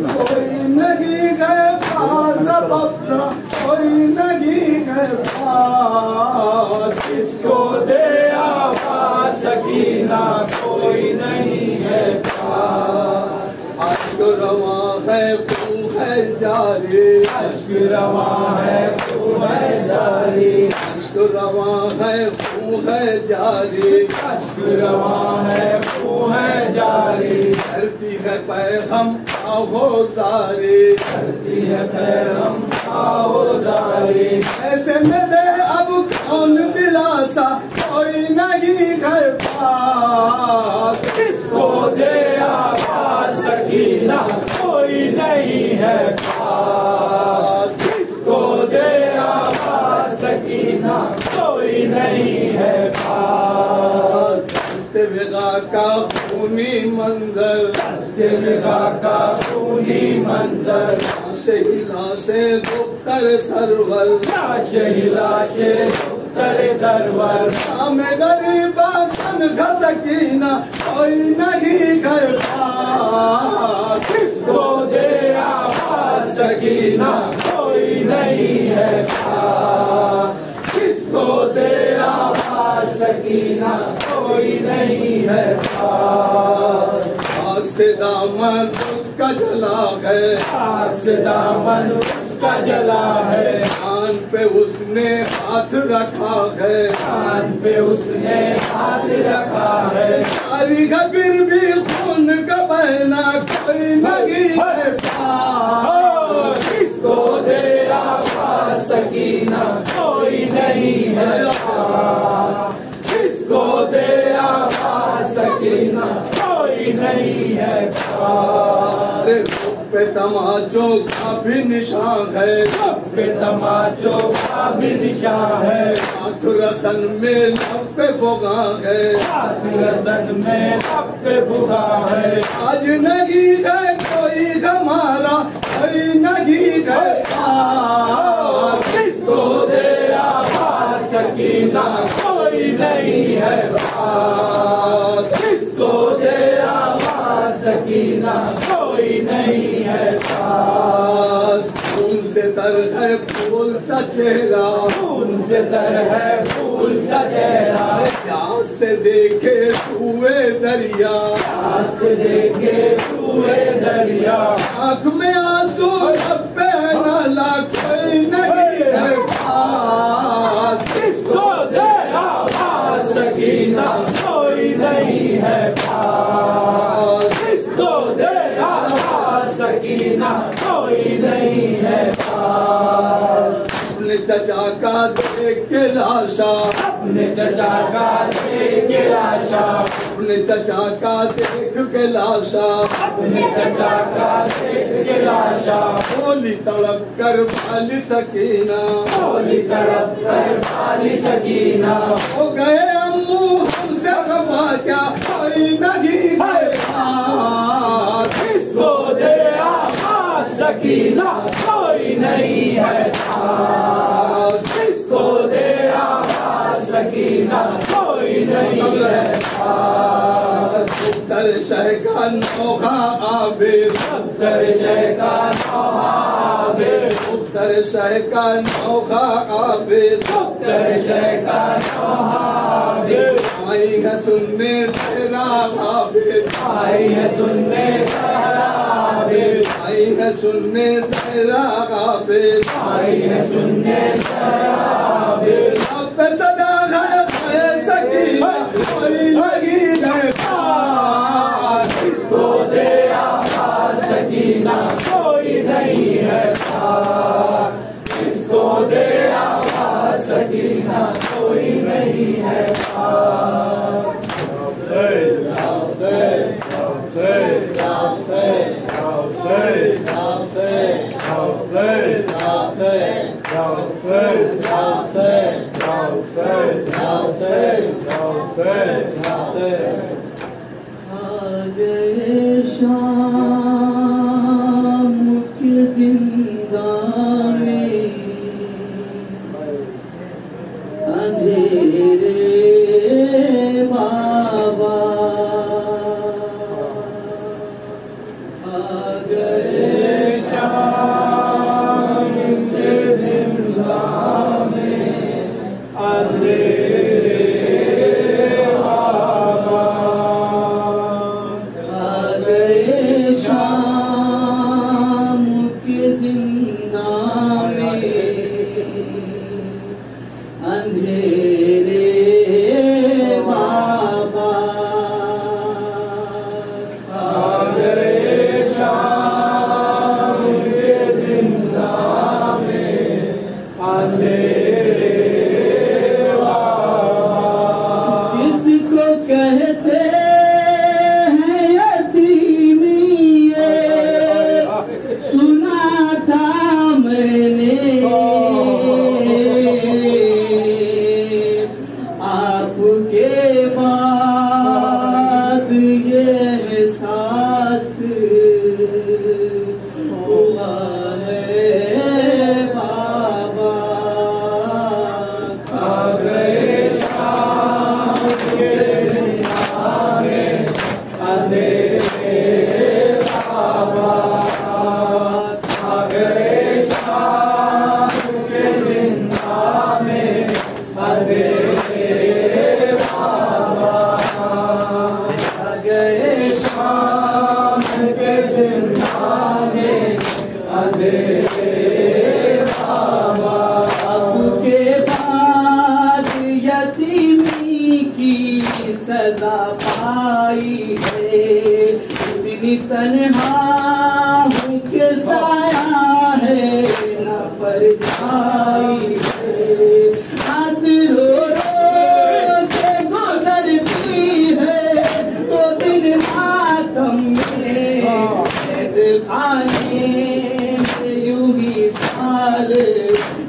कोई नहीं है पास अपना, कोई नहीं है पास। किसको दे आवाज सकीना कोई नहीं है पास। अश्क रवा है खून है जारी, अश्क रवा है खून है जारी। अश्क रवा है खून है जारी, अश्क रवा है खून है जारी। धरती है पैगम आओ जारी, धरती है पैगम आओ जारी। ऐसे में दे अब कौन दिलासा कोई नहीं है पास। किसको दे आवाज सकीना कोई नहीं है पास। किसको दे आवाज सकीना कोई नहीं है पास। विगा का खून मंजर, दस्ते निगाह का खूनी मंजर, लाशे ही लाशे दुख्तर सरवर, लाशे ही लाशे दुख्तर सरवर, हमें गरीबा तनखा सकीना कोई नहीं घर पास, किसको दे आवाज सकीना कोई नहीं है पास, किसको दे आवाज सकीना कोई नहीं है पास। आग से दामन उसका जला है, आग से दामन उसका जला है, कान पे उसने हाथ रखा है, कान पे उसने हाथ रखा है, सारी खबर भी खून का बहना कोई नहीं है पास, किसको दे आवाज सकीना कोई नहीं है पास, किसको दे आवाज सकीना कोई नहीं है पास। पे तमाचों का भी निशान है, पे तमाचों का भी निशान है, हाथ रसन में लब पे फुगा है, हाथ रसन में लब पे फुगा है, आज नहीं है कोई हमारा कोई नहीं है पास, किसको दे आवाज सकीना कोई नहीं है पास, किसको दे आवाज सकीना कोई नहीं है पास। फूल से तर है फूल सा चेहरा, खून से तर है फूल सा चेहरा, प्यास से देखे हुए दरिया, प्यास से देखे हुए दरिया, आँख में आंसू लब पे नाला कोई नहीं है पास, किसको दे आवाज सकीना कोई नहीं है पास, किसको दे आवाज सकीना कोई नहीं है पास। अपने चचा का देख के लाशा, अपने चचा का देख के लाशा, अपने चचा का देख के लाशा, अपने चचा का देख के लाशा, बोली तड़प कर वाली सकीना, बोली तड़प कर वाली सकीना, हो गए अम्मू हमसे खफा क्या कोई नहीं है पास, किसको दे आवाज सकीना कोई नहीं है पास, किसको दे आवाज सकीना कोई नहीं है पास। उत्तर शह का नोखा आबिर, उत्तर शह का नौहाबिर, उत्तर शह का नोखा आबिर, उत्तर शह का नौहाबिर, आई है सुनने तेरा आबिर, आई है सुनने सहराबिर, आई है सुनने तेरा आबिर, आई है सुनने सहराबिर, अब पे सदा है सकीना कोई नहीं है पास, किसको दे आवाज सकीना कोई नहीं है पास, किसको दे आवाज सकीना कोई नहीं है पास। शाम के जिंदाने अंधेरे बाबा आ गए शाम के जिंदा में अंधेरे बाबा, आ गए तन्हा हूँ के साया है न परछाई है, रात रो रो के गुजरती है तो दिन मातम में कैद खाने में यूं ही साल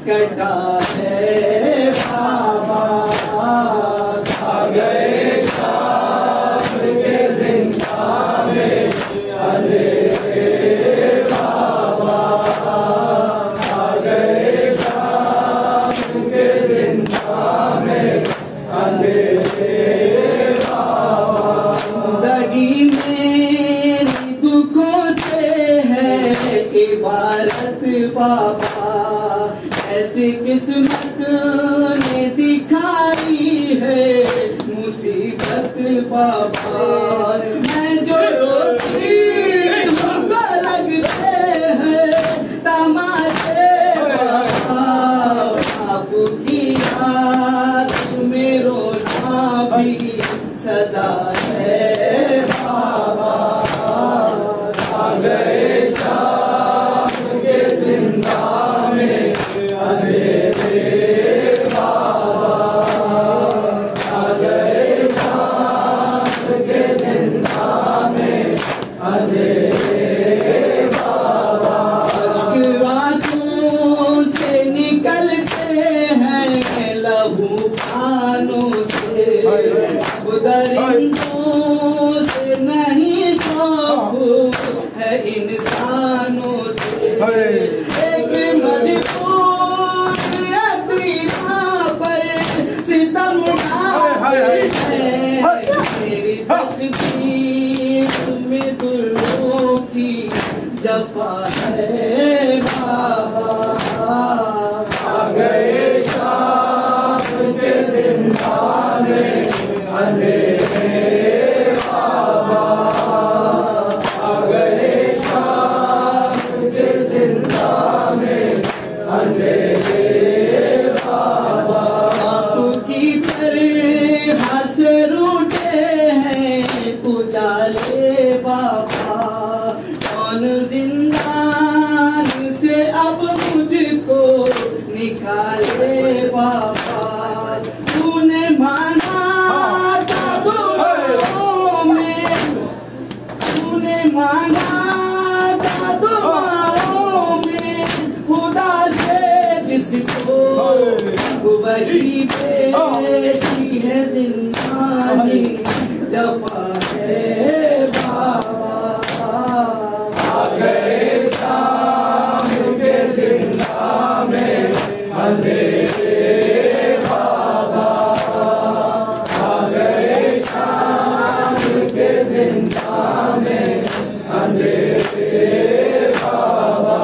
कटा है बाबा। आ गए शाम के जिंदा में अंधेरे बाबा, आ गए शाम के जिंदा में अंधेरे बाबा। जिंदगी मेरी दुखों से है इबारत बाबा, ऐसी किस्मत ने दिखाई है मुसीबत बाबा। मैं जो रोती तुमको लगते हैं तमाशे बाबा, आपकी याद में रोना भी सजा है बाबा। आ गए शाम के जिंदा में अंधेरे बाबा, आ गए शाम के जिंदा में अंधेरे बाबा। अश्क आंखों से निकलते हैं लहू कानों से, अब दरिंदों से नहीं खौफ है इंसानों से। एक मजबूर अदरीबा पर सितम ढाते हैं, मेरी तकदीर में दुल्हों की जफा है बाबा। आ गए शाम के जिंदा में अंधेरे बाबा, आ गए शाम के जिंदा में अंधेरे बाबा। आपकी तरह से रूठे हैं उजाले बाबा, कौन जिंदान से अब मुझको निकाले बाबा। तूने माना था दुआओं में, तूने माना था दुआओं में खुदा से जिसको, वही बेटी है जिंदानी दफा है बाबा। आ गए शाम के जिंदा में अंधेरे बाबा, आ गए शाम के जिंदा में अंधेरे बाबा।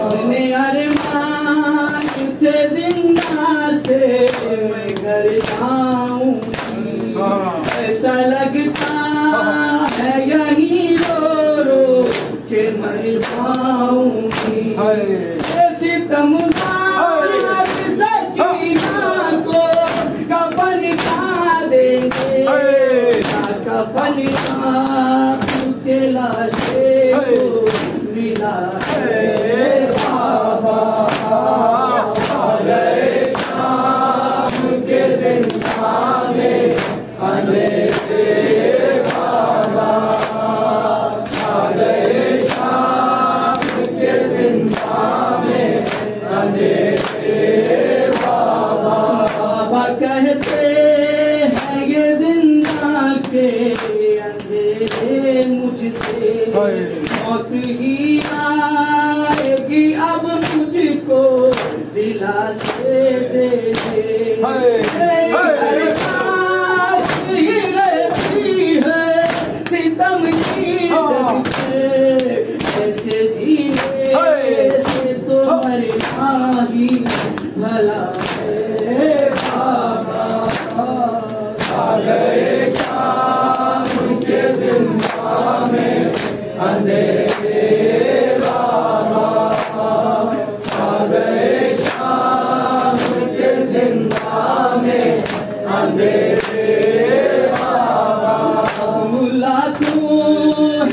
अपने अरमान थे जिंदा से मैं घर जाऊंगी, ऐसा लगता है यहीं रो रो के मर जाऊंगी। सितमगार सकीना को कफन का देंगे, कफन के लाशे को मिला है बाबा। आ गए शाम के जिंदा में अंधेरे बाबा, आ गए शाम के जिंदा में अंधेरे बाबा। बाबा कहते हैं ये जिंदा के अंधेरे मुझसे मौत ही आएगी अब मुझको दिलासे दे दे। मेरी सांस ही रहती है सितम की जग पे, ऐसे जीने से तो मरना ही भला है बाबा। आ गए शाम के जिंदा में अंधेरे बाबा, आ गए शाम के जिंदा में अंधेरे बाबा। मुल्ला तू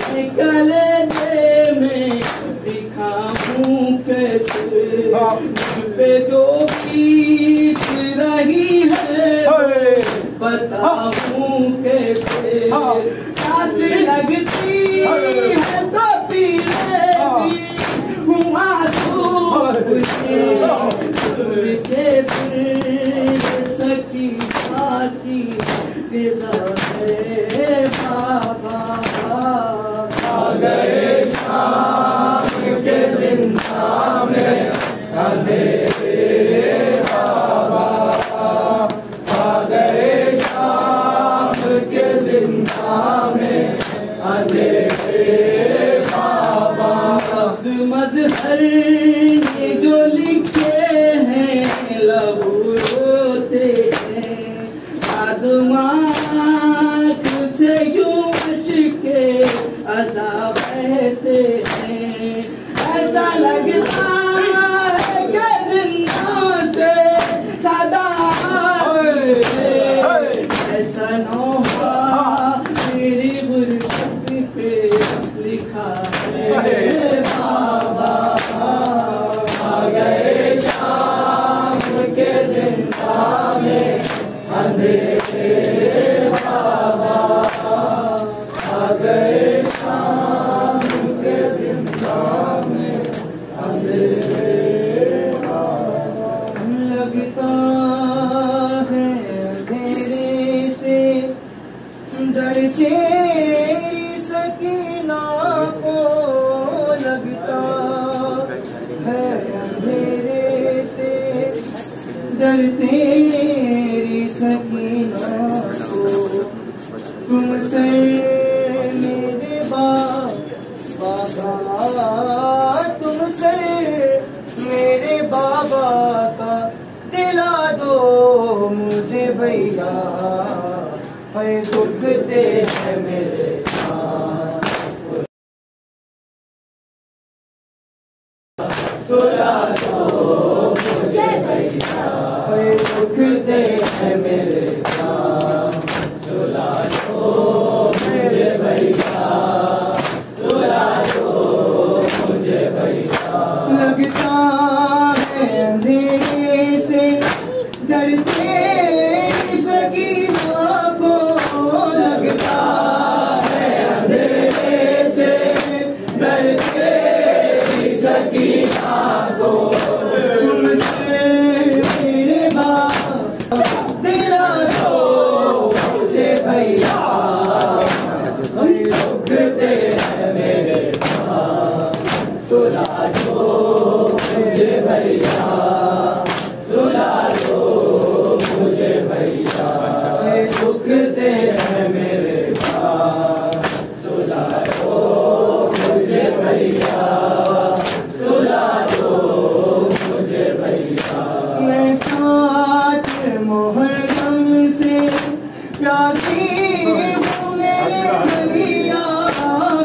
है कले ये जो बीत रही है बताऊं कैसे, प्यास लगती है तो पी लेती हूँ आंसू के फिर सकी बाकी फिजा है बाबा। आ गए शाम के जिंदा में अंधेरे बाबा, आ गए शाम के जिंदा में अंधेरे बाबा। मजहर ने जो लिखे हैं लहू रोते हैं, आदमाक से यूं अश्के अज़ा बहते हैं। ऐसा लगता है कि जिंदा से सदा ऐसा नौहा मेरी गुरबत पे लिखा है बाबा। आ गए शाम के जिंदा में अंधेरे बाबा, आ गए शाम के जिंदा में अंधेरे बाबा। लगता है अंधेरे से डरते सकीना को, लगता है अंधेरे से डरते सकीना को। तुमसे मेरे बाबा, तुमसे मेरे बाबा का दिला दो मुझे भैया, है दुख दे है मेरे सुला दो मुझे भैया, है दुख दे है मेरे सुला दो मेरे भैया, सुला दो मुझे भैया। लगता है अंधेरे से डरते सकीना को, लगता है अंधेरे से डरते सकीना को। तुमसे मेरे बाबा दिला दो मुझे भैया, दुख दे है मेरे सुला दो मुझे भैया, सुला दो मुझे भैया, दुख दे है मेरे सुला दो मुझे भैया, सुला दो मुझे भैया। मैं साथ मुहर्रम से प्यासी हूँ मेरे भैया,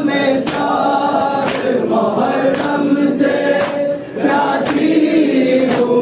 मैं साथ मुहर्रम से प्यासी हूँ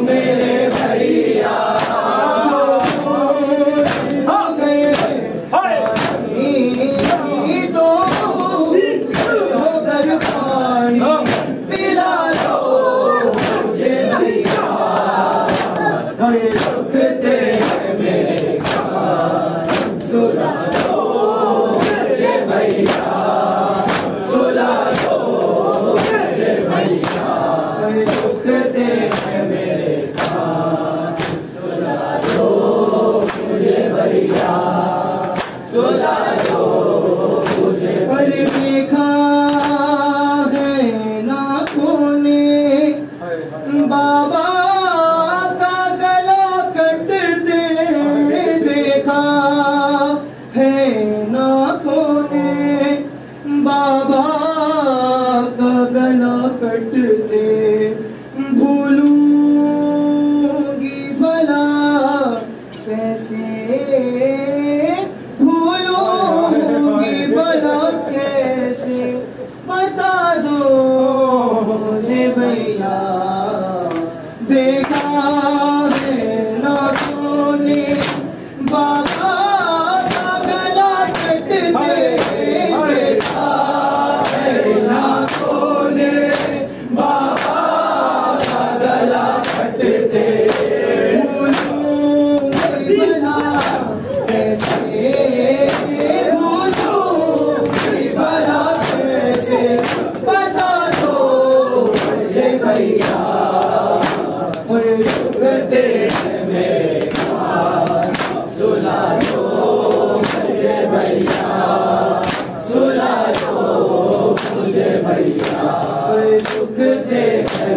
दे मेरे ख्वाब, सुला दो मुझे भैया, सुला दो मुझे भैया, कोई दुख दे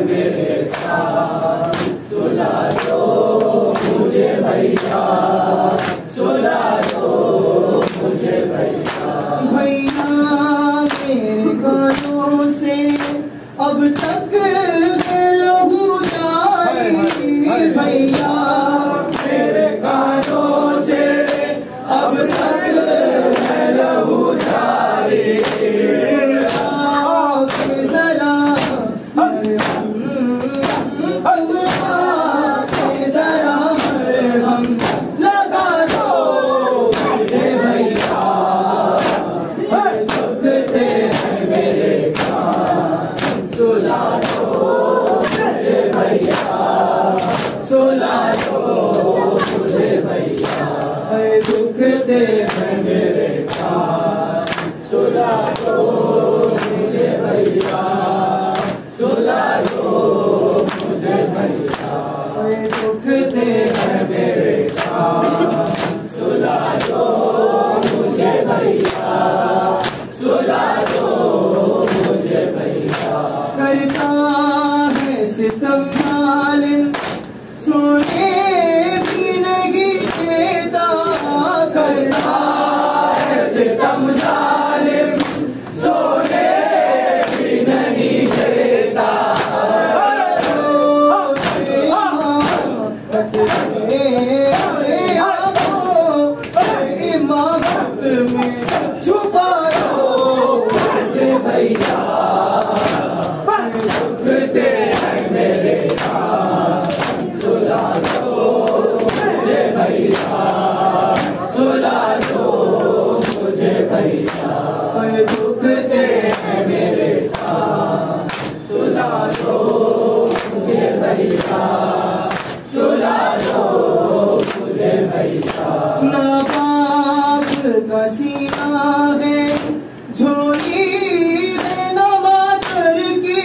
मेरे ख्वाब, सुला दो मुझे भैया, सुला दो मुझे भैया। भैया मेरे कानों से अब तक लहू जारी, भैया मेरे कानों से अब तक लहू जारी, जरा जरा हम लगा दो मुझे भैया, दुख दे मेरे कान, सुला दो मुझे भैया, सुला दो मुझे भैया, दुख दे मेरे कान, सुला दो मुझे भैया, सुला दो मुझे भैया, दुख दे मेरे कान, सुला दो मुझे भैया, सुला दो मुझे भैया। करता है सितम जालिम सोने भी नहीं देता, करता है सितम जालिम सोने भी नहीं देता, इमामत में छुपा दो मुझे भैया, दुख दे मेरे कान, सुला दो मुझे भैया, सुला दो मुझे भैया, दुख दे मेरे कान, सुला दो मुझे भैया, सुला दो मुझे भैया। ना बाप का सीना है झोली में न मातर की,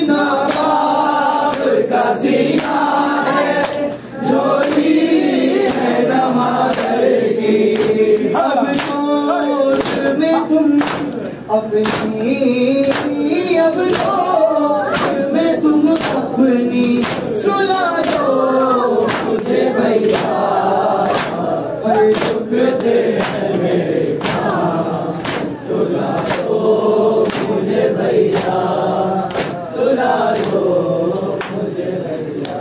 ना बाप का सीना है झोली है न मातर की, अब दोस्त में तुम अपनी, अब दोस्त में तुम अपनी, सुला दो मुझे भैया, दुख दे मेरे कान, सुला दो मुझे भैया, सुला दो मुझे भैया।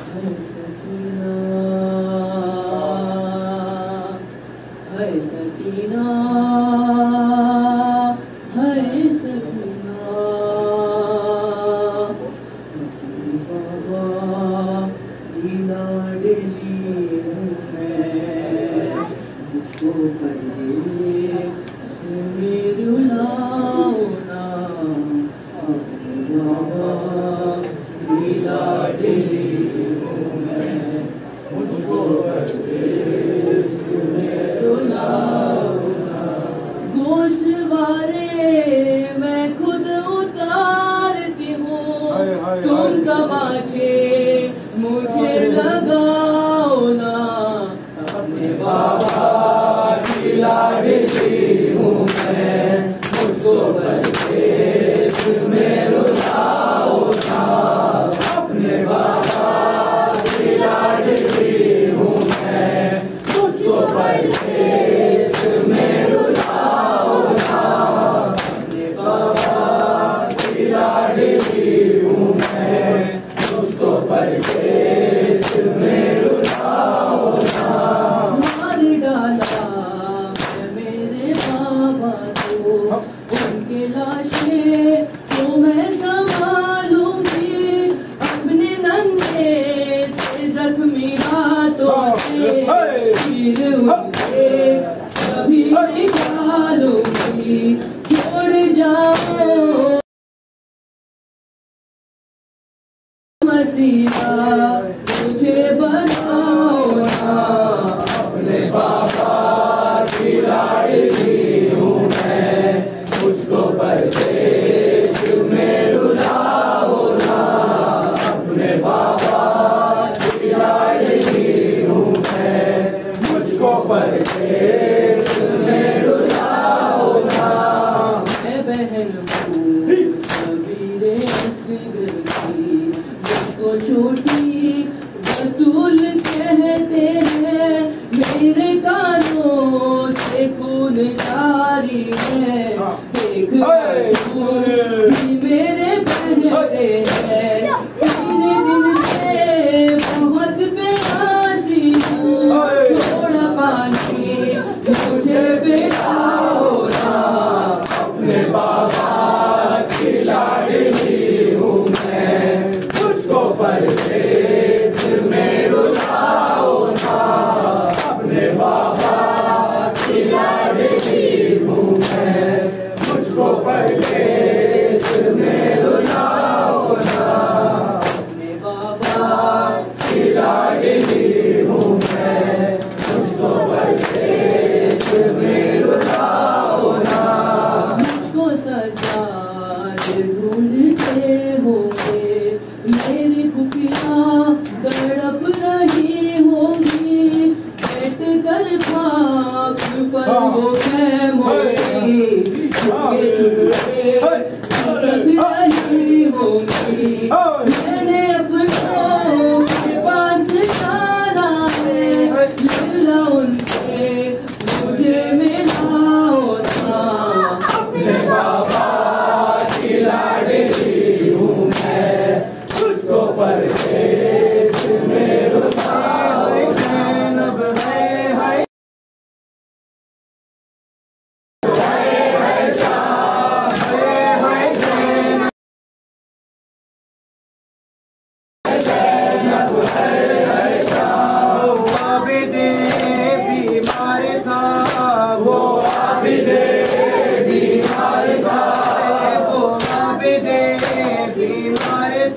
है सकीना, है सकीना, बाबा लीला डेली हूँ मैं, मुझको परदेश में रुलाओ ना, अपने बाबा लीला डेली हूँ मैं, मुझको परदेश में रुलाओ ना। गोशवारे मैं खुद उतारती हूँ, तुम तमाचे मुझे लगाओ ना, अपने बाबा की लाडली हूँ मैं, मुझको परदेश में रुलाओ ना, अपने बाबा की लाडली हूँ मैं, मुझको परदेश में रुलाओ ना, अपने बाबा की लाडली हूँ मैं, मुझको परदेश में रुलाओ ना। मार डाला मेरे बाबा को, उनके लाशें तो मैं संभालूंगी, अपने नन्हे से जख्मी हाथों से तीर उनके सभी निकालूंगी, छोड़ जाओ मसीहा मुझे बनाओ ना, अपने बाबा की लाडली हूँ मैं, मुझको परदेश में रुलाओ ना, अपने बाबा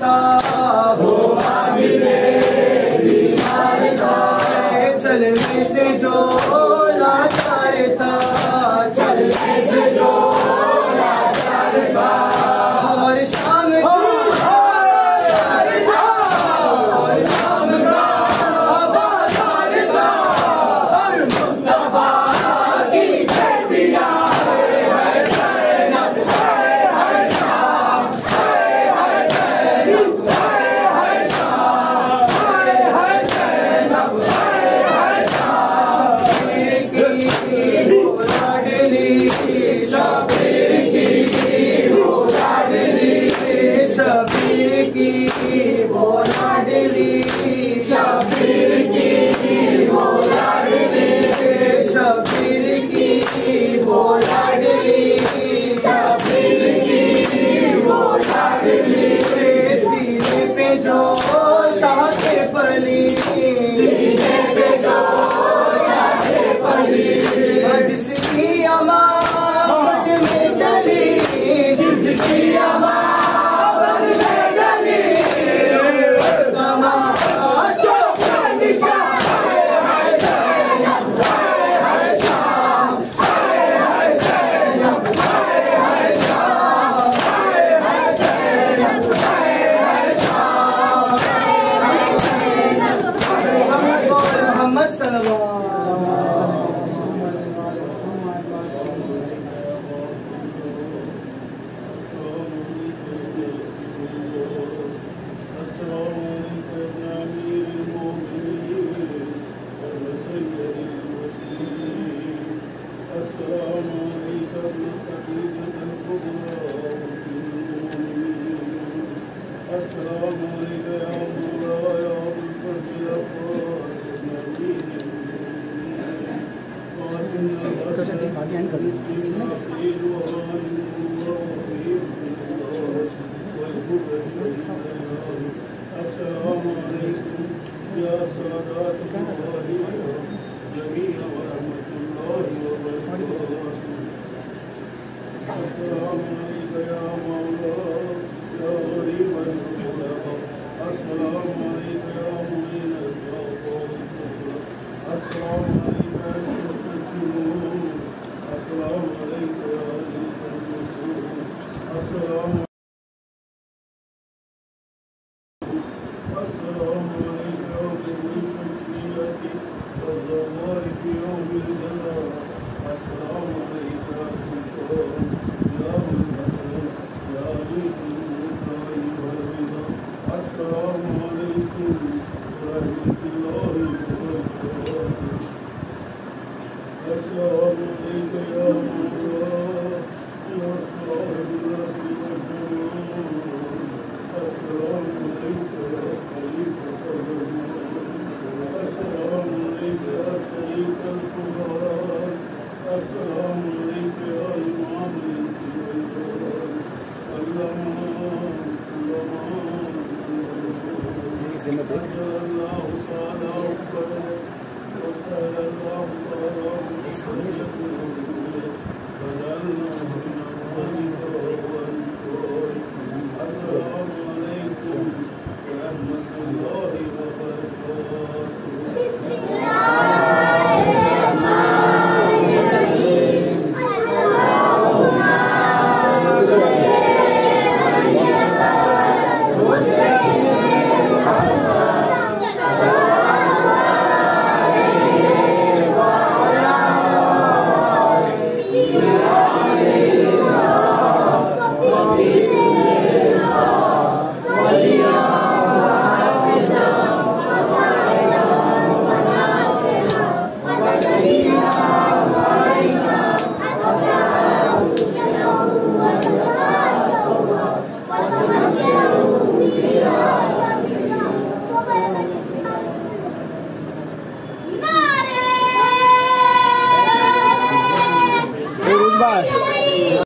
था, वो आमिने बीमार था। चलने से जो लाचार था, चलने से जो लाचार था। और शाम सामने से